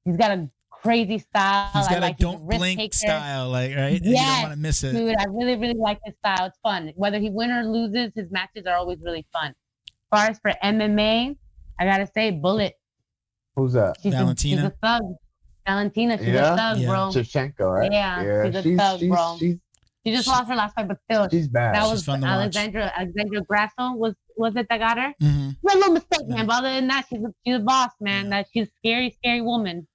he's got a crazy style. He's got a don't blink style, like, right? Yeah, you don't want to miss it. Dude, I really, really like his style. It's fun. Whether he wins or loses, his matches are always really fun. As far as for MMA, I gotta say Bullet. Who's that? She's Valentina? a thug. Valentina, she's Yeah? a thug, Yeah. bro. Shevchenko, right? Yeah, she's a thug, bro. She just lost her last fight, but still, she's bad. that She's was fun to watch. Alexandra Grasso was it that got her? Mm-hmm. A little mistake, man. But other than that, she's a boss, man. Yeah. That she's a scary woman.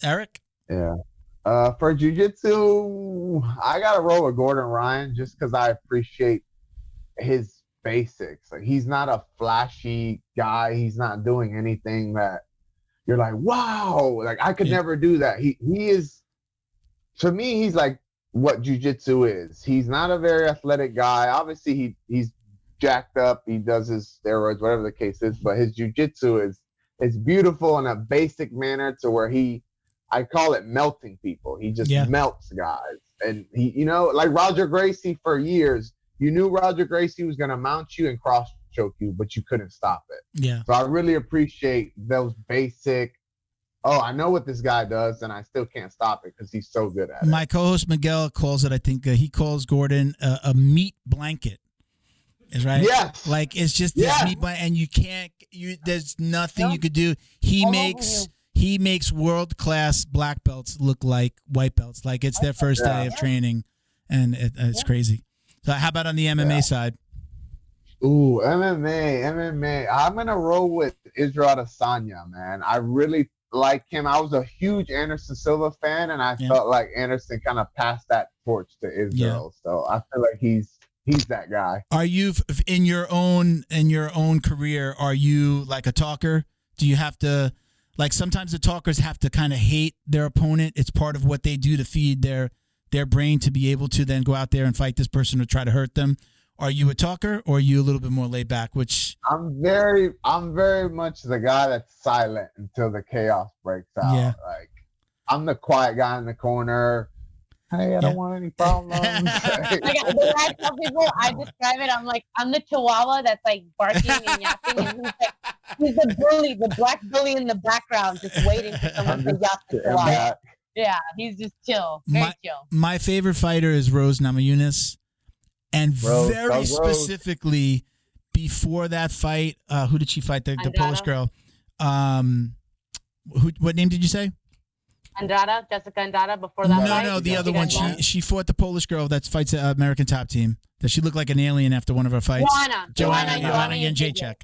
Eric? Yeah. For jiu-jitsu, I gotta roll with Gordon Ryan just because I appreciate his basics. Like, he's not a flashy guy. He's not doing anything that you're like, wow, like I could never do that. He is, to me, he's like what jiu-jitsu is. He's not a very athletic guy. Obviously, he's jacked up. He does his steroids, whatever the case is. But his jiu-jitsu is beautiful in a basic manner to where I call it melting people. He just melts guys. And he, like Roger Gracie for years, you knew Roger Gracie was going to mount you and cross choke you, but you couldn't stop it. Yeah. So I really appreciate those basic, I know what this guy does, and I still can't stop it because he's so good at it. My co-host Miguel calls it, I think he calls Gordon a meat blanket. Is right? Yes. Like, it's just this meat blanket, and there's nothing you could do. He makes world-class black belts look like white belts. Like, it's their first day of training, and it's crazy. So how about on the MMA side? Ooh, MMA. I'm going to roll with Israel Adesanya, man. I really like him. I was a huge Anderson Silva fan, and I felt like Anderson kind of passed that torch to Israel. Yeah. So I feel like he's that guy. Are you, in your own career, are you like a talker? Do you have to, like, sometimes the talkers have to kind of hate their opponent. It's part of what they do to feed their brain to be able to then go out there and fight this person or try to hurt them. Are you a talker, or are you a little bit more laid back? Which I'm very much the guy that's silent until the chaos breaks out. Yeah. Like, I'm the quiet guy in the corner. Hey, I don't want any problems. Like, when I tell people, I describe it. I'm like, I'm the chihuahua that's like barking and yapping, and he's the bully, the black bully in the background, just waiting for someone to yap the chihuahua. Yeah, he's just chill, very chill. My favorite fighter is Rose Namajunas, and very specifically before that fight, who did she fight? The Polish girl. What name did you say? Jessica Andrade before that fight? No, the other one. She fought the Polish girl that fights the American Top Team. That she looked like an alien after one of her fights. Joanna Jędrzejczyk.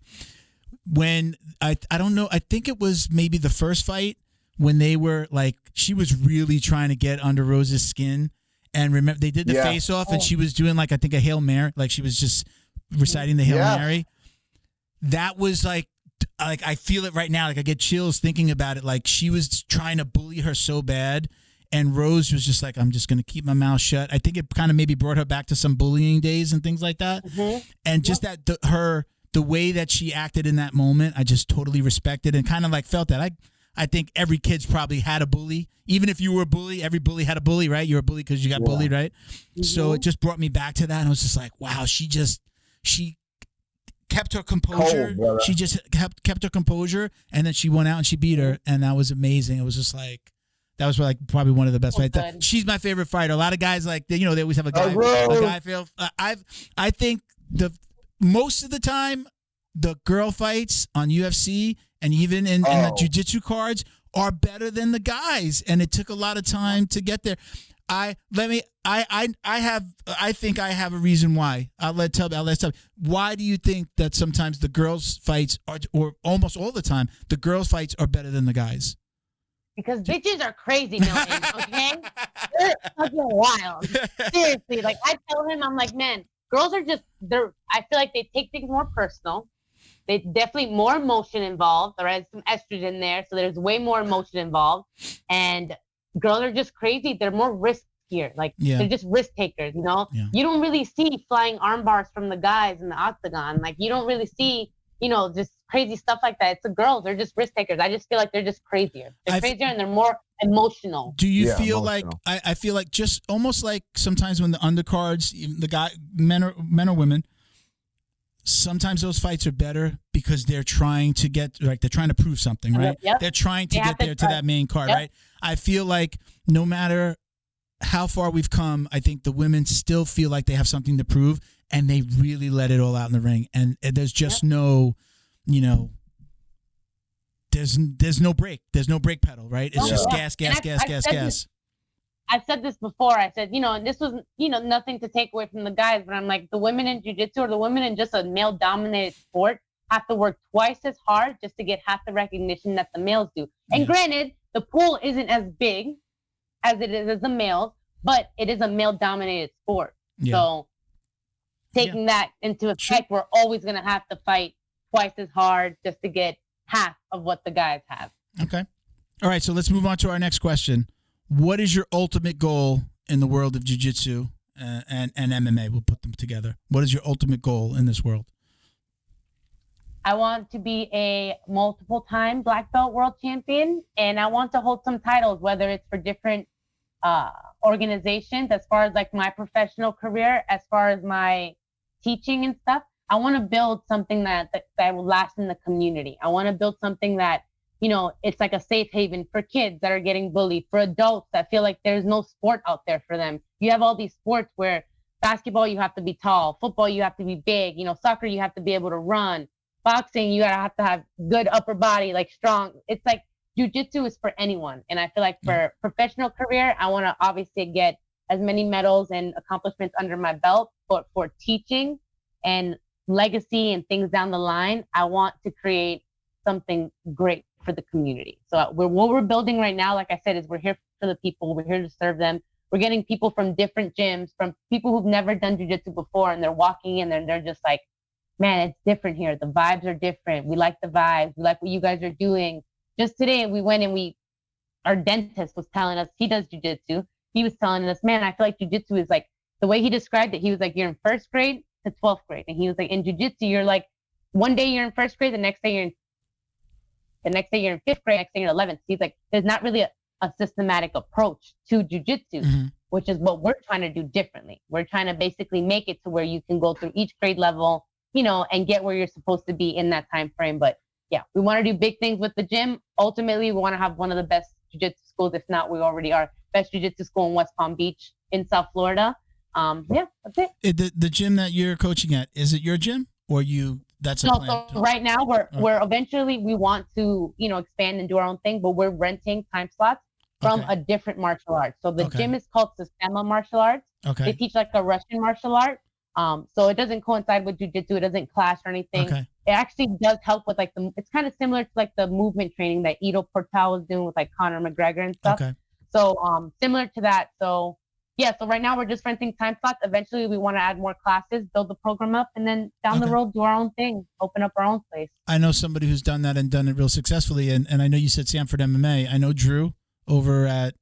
When I don't know, I think it was maybe the first fight when they were like, she was really trying to get under Rose's skin. And remember, they did the face off, and she was doing like, I think, a Hail Mary. Like, she was just reciting the Hail Mary. That was like I feel it right now. Like, I get chills thinking about it. Like, she was trying to bully her so bad, and Rose was just like, I'm just going to keep my mouth shut. I think it kind of maybe brought her back to some bullying days and things like that. Mm-hmm. And just that the way that she acted in that moment, I just totally respected and kind of like felt that. I think every kid's probably had a bully. Even if you were a bully, every bully had a bully, right? You were a bully because you got bullied, right? Mm-hmm. So it just brought me back to that. And I was just like, wow, she kept her composure. She just kept her composure, and then she went out and she beat her, and that was amazing. It was just like, that was like probably one of the best fights. She's my favorite fighter. A lot of guys, like, they always have a guy feel. I think most of the time the girl fights on UFC and even in the jiu-jitsu cards are better than the guys, and it took a lot of time to get there. I think I have a reason why. I'll let Tubby. Why do you think that sometimes the girls' fights are, or almost all the time, the girls' fights are better than the guys? Because bitches are crazy, Milton, okay? They're fucking wild. Seriously. Like, I tell him, I'm like, man, girls are just, I feel like they take things more personal. They definitely more emotion involved. All right, some estrogen there, so there's way more emotion involved. And girls are just crazy. They're more riskier. Like, they're just risk takers, you know? Yeah. You don't really see flying arm bars from the guys in the octagon. Like, you don't really see, just crazy stuff like that. It's the girls. They're just risk takers. I just feel like they're just crazier. They're crazier and they're more emotional. Do you feel emotional? Like, I feel like just almost like sometimes when the undercards, men or women, sometimes those fights are better because they're trying to get, like, they're trying to prove something, right? Yep. They're trying to get there to that main card, right? I feel like no matter how far we've come, I think the women still feel like they have something to prove, and they really let it all out in the ring. And there's just no, there's no brake. There's no brake pedal, right? It's just gas. I've said this before. I said, and this was, nothing to take away from the guys, but I'm like, the women in jiu-jitsu or the women in just a male-dominated sport have to work twice as hard just to get half the recognition that the males do. And granted, the pool isn't as big as it is as the males, but it is a male-dominated sport. Yeah. So taking that into effect, we're always going to have to fight twice as hard just to get half of what the guys have. Okay. All right, so let's move on to our next question. What is your ultimate goal in the world of jiu-jitsu and MMA? We'll put them together. What is your ultimate goal in this world? I want to be a multiple-time black belt world champion, and I want to hold some titles, whether it's for different organizations, as far as like my professional career, as far as my teaching and stuff. I want to build something that will last in the community. I want to build something that, it's like a safe haven for kids that are getting bullied, for adults that feel like there's no sport out there for them. You have all these sports where basketball, you have to be tall. Football, you have to be big. Soccer, you have to be able to run. Boxing, you have to have good upper body, like strong. It's like jiu-jitsu is for anyone. And I feel like for professional career, I want to obviously get as many medals and accomplishments under my belt. But for teaching and legacy and things down the line, I want to create something great for the community. So what we're building right now, like I said, is we're here for the people. We're here to serve them. We're getting people from different gyms, from people who've never done jiu-jitsu before, and they're walking in and they're just like, man, it's different here. The vibes are different. We like the vibes. We like what you guys are doing. Just today, we went and our dentist was telling us, he does jiu-jitsu. He was telling us, man, I feel like jiu-jitsu is like, the way he described it, he was like, you're in first grade to 12th grade. And he was like, in jiu-jitsu, you're like, one day you're in first grade, the next day you're in 5th grade, next day you're in 11th. He's like, there's not really a systematic approach to jiu-jitsu, which is what we're trying to do differently. We're trying to basically make it to where you can go through each grade level, and get where you're supposed to be in that time frame. But yeah, we want to do big things with the gym. Ultimately, we want to have one of the best jiu-jitsu schools. If not, we already are. Best jiu-jitsu school in West Palm Beach in South Florida. Yeah, that's it. The gym that you're coaching at, is it your gym or that's a plan? So right now we're eventually we want to, expand and do our own thing, but we're renting time slots from a different martial art. So the gym is called Sistema Martial Arts. Okay. They teach like a Russian martial art. So it doesn't coincide with jiu-jitsu. It doesn't clash or anything. Okay. It actually does help with like it's kind of similar to like the movement training that Ido Portal was doing with like Conor McGregor and stuff. Okay. So similar to that. So yeah, so right now we're just renting time slots. Eventually we want to add more classes, build the program up, and then down the road do our own thing, open up our own place. I know somebody who's done that and done it real successfully. And I know you said Sanford MMA. I know Drew over at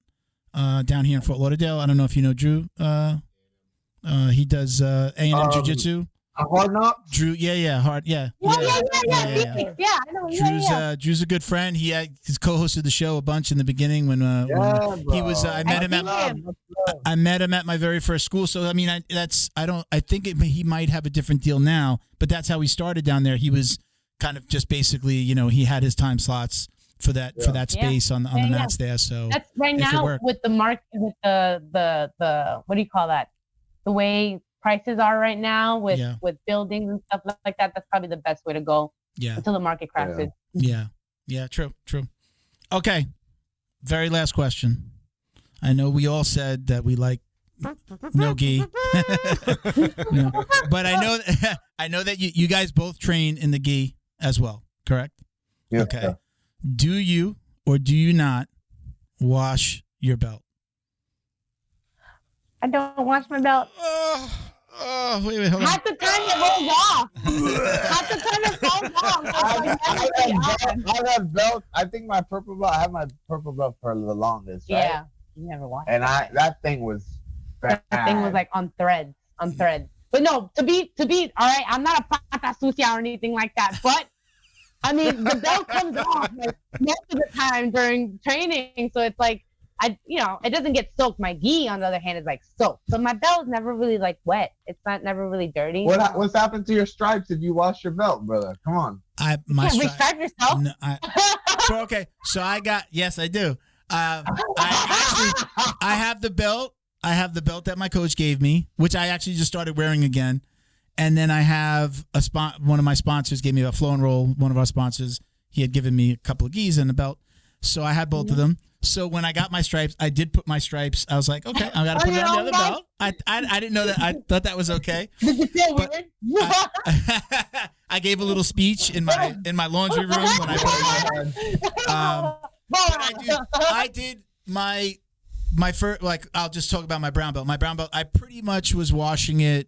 down here in Fort Lauderdale. I don't know if you know Drew. He does A&M Jiu-Jitsu. Hard Knocks? Drew, hard, yeah. Yeah, I know. Drew's a good friend. He's co-hosted the show a bunch in the beginning when he was. I met him at my very first school. So I mean, I think he might have a different deal now, but that's how he started down there. He was kind of just basically, he had his time slots for that space on the mats there. So that's right now with the with the what do you call that? The way prices are right now with buildings and stuff like that, that's probably the best way to go until the market crashes. Yeah, true. Okay, very last question. I know we all said that we like no gi, but I know that you guys both train in the gi as well, correct? Yeah. Okay. Do you or do you not wash your belt? I don't wash my belt. Wait, hold on. Half the time it rolls off. Half the time it falls off. I have belts. I think my purple belt. I have my purple belt for the longest. Right? Yeah, you never watched. And that thing was bad. That thing was like on threads. But no, to be all right. I'm not a pata sucia or anything like that. But I mean, the belt comes off like most of the time during training, so it's like. It doesn't get soaked. My gi, on the other hand, is like soaked. So my belt is never really like wet. It's never really dirty. What's happened to your stripes if you wash your belt, brother? Come on. Restripe yourself? No, okay. So yes, I do. I have the belt. I have the belt that my coach gave me, which I actually just started wearing again. And then I have one of my sponsors gave me a Flow and Roll. One of our sponsors he had given me a couple of gis and a belt. So I had both of them. So when I got my stripes, I did put my stripes. I was like, okay, I got to put it on the other belt. I didn't know that. I thought that was okay. But I gave a little speech in my laundry room when I put it on. I did my first, like, I'll just talk about my brown belt. My brown belt, I pretty much was washing it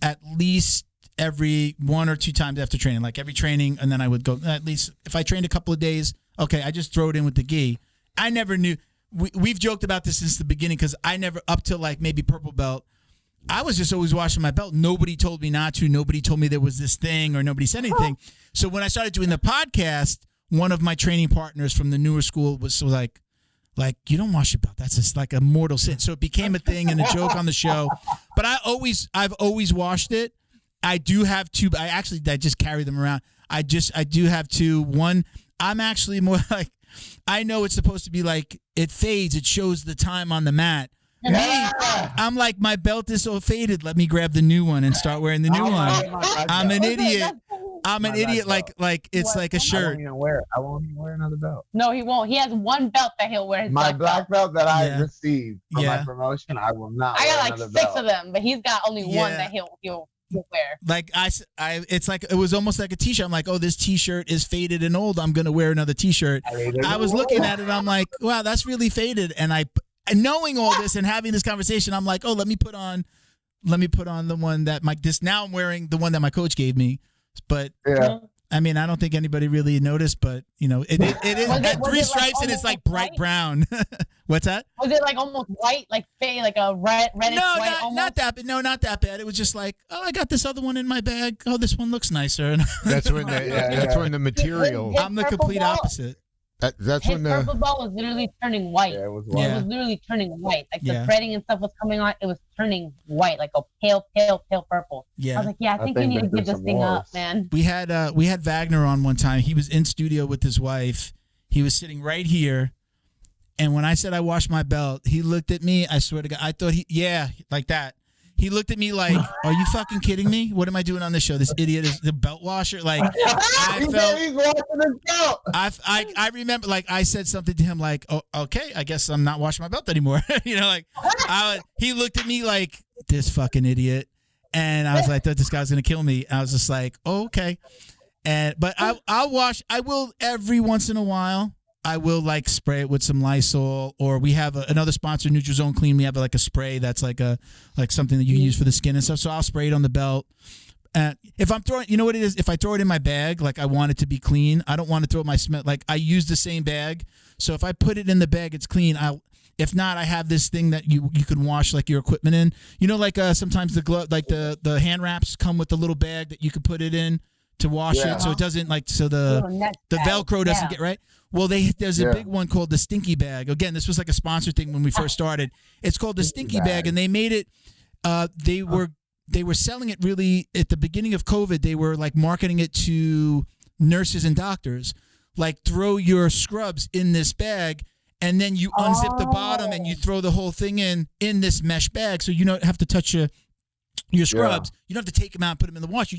at least every 1 or 2 times after training, like every training, and then I would go at least if I trained a couple of days. Okay, I just throw it in with the gi. I never knew. We've joked about this since the beginning because I never, up to like maybe purple belt, I was just always washing my belt. Nobody told me not to. Nobody told me there was this thing, or nobody said anything. So when I started doing the podcast, one of my training partners from the newer school was like, you don't wash your belt. That's just like a mortal sin. So it became a thing and a joke on the show. But I've always washed it. I do have 2. I just carry them around. I do have 2. One, I'm actually more like, I know it's supposed to be like, it fades. It shows the time on the mat. Me, I'm like, my belt is so faded. Let me grab the new one and start wearing the new one. I'm an idiot. I'm an idiot. Like it's like a shirt. I won't even wear another belt. No, he won't. He has one belt that he'll wear. My black belt that I received from my promotion, I will not. I got like 6 of them, but he's got only one that he'll wear. Like it's like, it was almost like a t-shirt. I'm like, oh, this t-shirt is faded and old. I'm gonna wear another t-shirt. I was looking at it. I'm like, wow, that's really faded. And knowing all this and having this conversation, I'm like, oh, let me put on the one that now I'm wearing the one that my coach gave me. But I mean, I don't think anybody really noticed, but it is at 3 stripes and it's like bright brown. What's that? Was it like almost white, like a reddish white? No, not that bad. No, not that bad. It was just like, oh, I got this other one in my bag. Oh, this one looks nicer. That's when that's when the material. I'm the complete opposite. That's when the purple belt was literally turning white. Yeah, it was white. It was literally turning white. Like the threading and stuff was coming on. It was turning white, like a pale purple. Yeah. I was like, I think you need to give this thing up, man. We had Wagner on one time. He was in studio with his wife. He was sitting right here. And when I said I washed my belt, he looked at me. I swear to God, I thought like that. He looked at me like, are you fucking kidding me? What am I doing on this show? This idiot is the belt washer. Like, I felt, he's washing his belt. I remember, like, I said something to him like, oh, okay, I guess I'm not washing my belt anymore. He looked at me like, this fucking idiot. And I was like, I thought this guy's going to kill me. I was just like, oh, okay. But I'll wash. I will every once in a while. I will like spray it with some Lysol, or we have another sponsor, Nutrozone Clean. We have like a spray that's like something that you use for the skin and stuff. So I'll spray it on the belt. If I'm throwing, you know what it is? If I throw it in my bag, like I want it to be clean. I don't want to throw my smell. Like I use the same bag. So if I put it in the bag, it's clean. If not, I have this thing that you can wash like your equipment in. You know, like sometimes the glove, like the hand wraps come with the little bag that you can put it in to wash it, so it doesn't the Velcro doesn't get right. Well, there's a big one called the Stinky Bag. Again, this was like a sponsor thing when we first started. It's called the Stinky Bag, and they made it. They were selling it really at the beginning of COVID. They were like marketing it to nurses and doctors. Like, throw your scrubs in this bag, and then you unzip the bottom and you throw the whole thing in this mesh bag, so you don't have to touch your scrubs. You don't have to take them out and put them in the wash.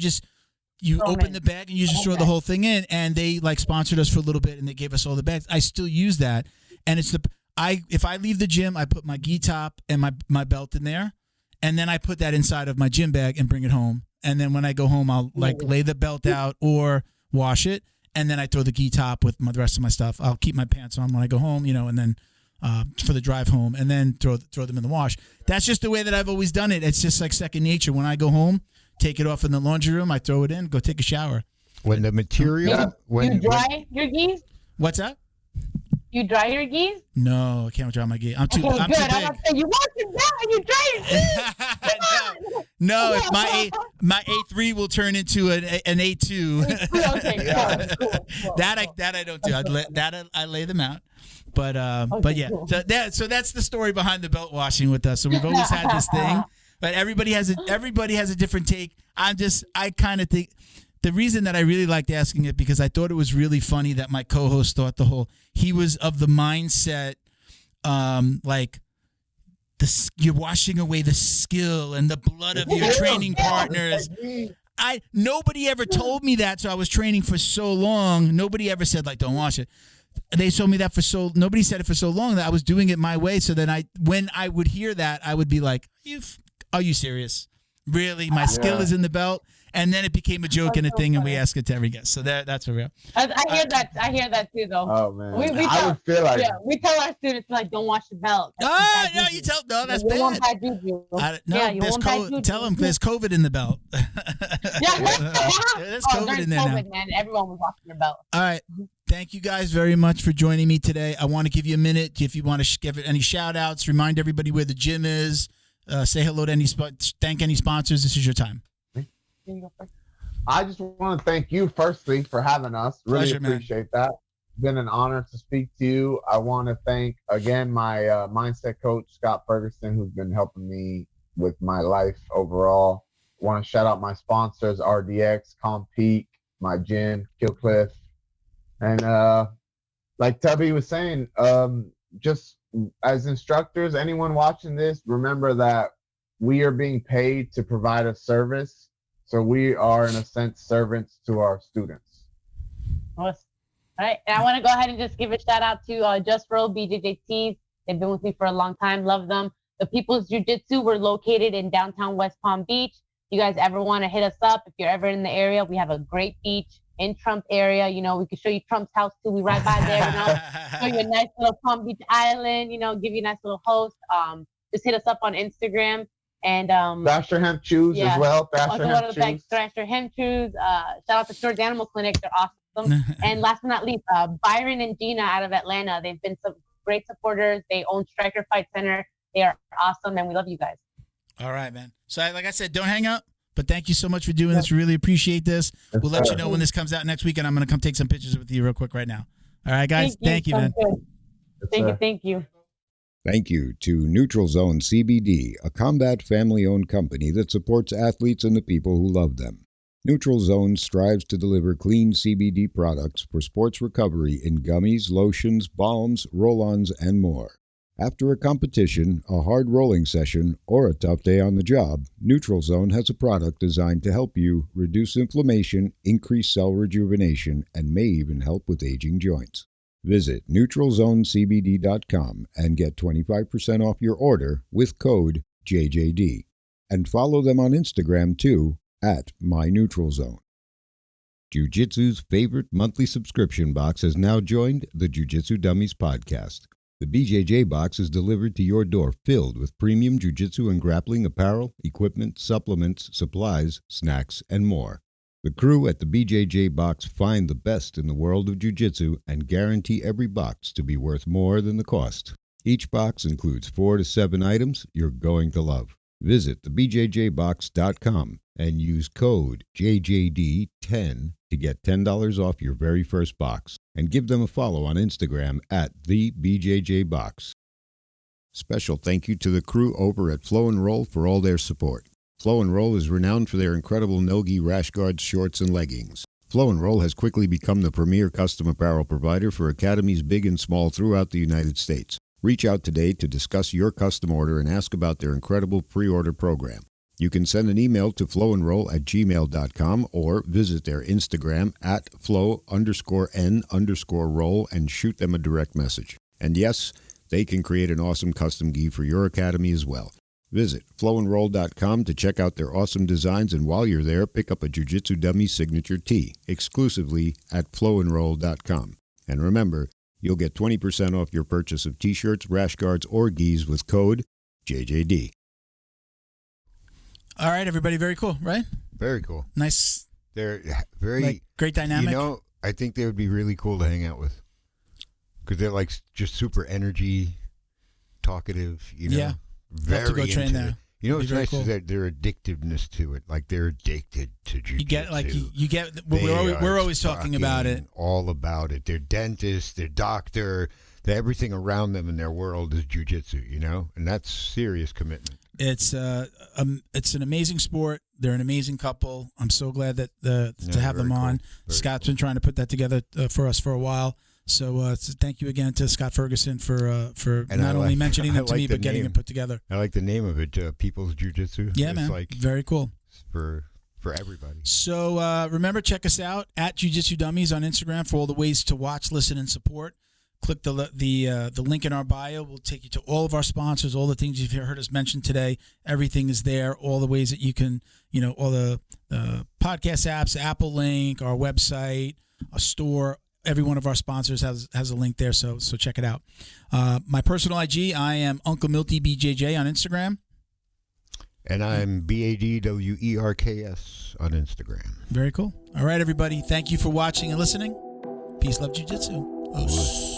You open the bag and you just throw the whole thing in, and they like sponsored us for a little bit and they gave us all the bags. I still use that, and if I leave the gym, I put my gi top and my belt in there, and then I put that inside of my gym bag and bring it home. And then when I go home, I'll like lay the belt out or wash it, and then I throw the gi top with the rest of my stuff. I'll keep my pants on when I go home, and then for the drive home, and then throw them in the wash. That's just the way that I've always done it. It's just like second nature. When I go home, take it off in the laundry room, I throw it in, go take a shower. When the material... You dry your gis? What's that? You dry your gis? No, I can't dry my gis. I'm too big. I'm say, you wash it down and you dry your gis. No, if my A3 will turn into an A2. Cool. That I don't do. I lay them out. But yeah. Cool. So that's the story behind the belt washing with us. So we've always had this thing. But everybody has a different take. I kind of think the reason that I really liked asking it, because I thought it was really funny that my co-host thought he was of the mindset, like you're washing away the skill and the blood of your training partners. Nobody ever told me that, so I was training for so long. Nobody ever said, like, don't watch it. They told me that nobody said it for so long that I was doing it my way. So then when I would hear that, I would be like, are you serious? Really? My skill is in the belt? And then it became a joke and a thing, and we ask it to every guest. So that's where we are. I hear that. I hear that too, though. Oh man, we would feel like we tell our students like, don't watch the belt. No, you tell that's bad. Want bad juju. There's COVID. Tell them there's COVID in the belt. There's COVID in there COVID, now. Man, everyone was watching their belt. All right. Thank you guys very much for joining me today. I want to give you a minute if you want to give it any shout outs, remind everybody where the gym is, say hello to thank any sponsors. This is your time. I just want to thank you firstly for having us. Really appreciate that. It's been an honor to speak to you. I want to thank again my mindset coach, Scott Ferguson, who's been helping me with my life overall. I want to shout out my sponsors, RDX, Compeak, my gym, Killcliff. And like Tubby was saying, just as instructors, anyone watching this, remember that we are being paid to provide a service. So we are, in a sense, servants to our students. Awesome. All right. And I want to go ahead and just give a shout out to Just Roll BJJ Tees. They've been with me for a long time. Love them. The People's Jiu-Jitsu, we're located in downtown West Palm Beach. You guys ever want to hit us up, if you're ever in the area, we have a great beach in Trump area. You know, we can show you Trump's house too. We right by there, you know, show you a nice little Palm Beach island, you know, give you a nice little host. Just hit us up on Instagram. And Thrasher Hemp Shoes as well. Thrasher Hemp Shoes. Shout out to Shores Animal Clinic. They're awesome. And last but not least, Byron and Gina out of Atlanta. They've been some great supporters. They own Striker Fight Center. They are awesome, and we love you guys. All right, man. So like I said, don't hang up. But thank you so much for doing this. Really appreciate this. We'll let you know when this comes out next week, and I'm going to come take some pictures with you real quick right now. All right, guys. Thank you, man. Thank you. Thank you to Neutral Zone CBD, a combat family-owned company that supports athletes and the people who love them. Neutral Zone strives to deliver clean CBD products for sports recovery in gummies, lotions, balms, roll-ons, and more. After a competition, a hard rolling session, or a tough day on the job, Neutral Zone has a product designed to help you reduce inflammation, increase cell rejuvenation, and may even help with aging joints. Visit NeutralZoneCBD.com and get 25% off your order with code JJD. And follow them on Instagram too, at MyNeutralZone. Jiu-Jitsu's favorite monthly subscription box has now joined the Jiu-Jitsu Dummies podcast. The BJJ box is delivered to your door filled with premium jiu-jitsu and grappling apparel, equipment, supplements, supplies, snacks, and more. The crew at the BJJ box find the best in the world of jiu-jitsu and guarantee every box to be worth more than the cost. Each box includes 4 to 7 items you're going to love. Visit thebjjbox.com and use code JJD10 to get $10 off your very first box. And give them a follow on Instagram at TheBJJBox. Special thank you to the crew over at Flow and Roll for all their support. Flow and Roll is renowned for their incredible no-gi rash guards, shorts, and leggings. Flow and Roll has quickly become the premier custom apparel provider for academies big and small throughout the United States. Reach out today to discuss your custom order and ask about their incredible pre-order program. You can send an email to flowandroll@gmail.com or visit their Instagram at flow_n_roll and shoot them a direct message. And yes, they can create an awesome custom gi for your academy as well. Visit flowandroll.com to check out their awesome designs, and while you're there, pick up a Jiu-Jitsu Dummy signature tee exclusively at flowandroll.com. And remember, you'll get 20% off your purchase of t-shirts, rash guards, or gis with code JJD. All right, everybody. Very cool, right? Very cool. Nice. They're very great dynamic. You know, I think they would be really cool to hang out with because they're like just super energy, talkative. You know, yeah. Very to go train into there. it. You know what's nice cool. is that their addictiveness to it. Like they're addicted to jiu-jitsu. You get you get. We're always talking about it. All about it. Their dentist, their doctor, everything around them in their world is jiu-jitsu. You know, and that's serious commitment. It's an amazing sport. They're an amazing couple. I'm so glad that to have them on. Cool. Scott's been trying to put that together for us for a while. So thank you again to Scott Ferguson for not only mentioning them to me, but getting it put together. I like the name of it, People's Jiu-Jitsu. Yeah, it's man. Like very cool. For for everybody. So remember, check us out at Jiu-Jitsu Dummies on Instagram for all the ways to watch, listen, and support. Click the link in our bio. We'll take you to all of our sponsors, all the things you've heard us mention today. Everything is there. All the ways that you can, all the podcast apps, Apple link, our website, a store. Every one of our sponsors has a link there, so check it out. My personal IG, I am Uncle Milty BJJ on Instagram. And I'm BADWERKS on Instagram. Very cool. All right, everybody. Thank you for watching and listening. Peace, love, jiu-jitsu. Os.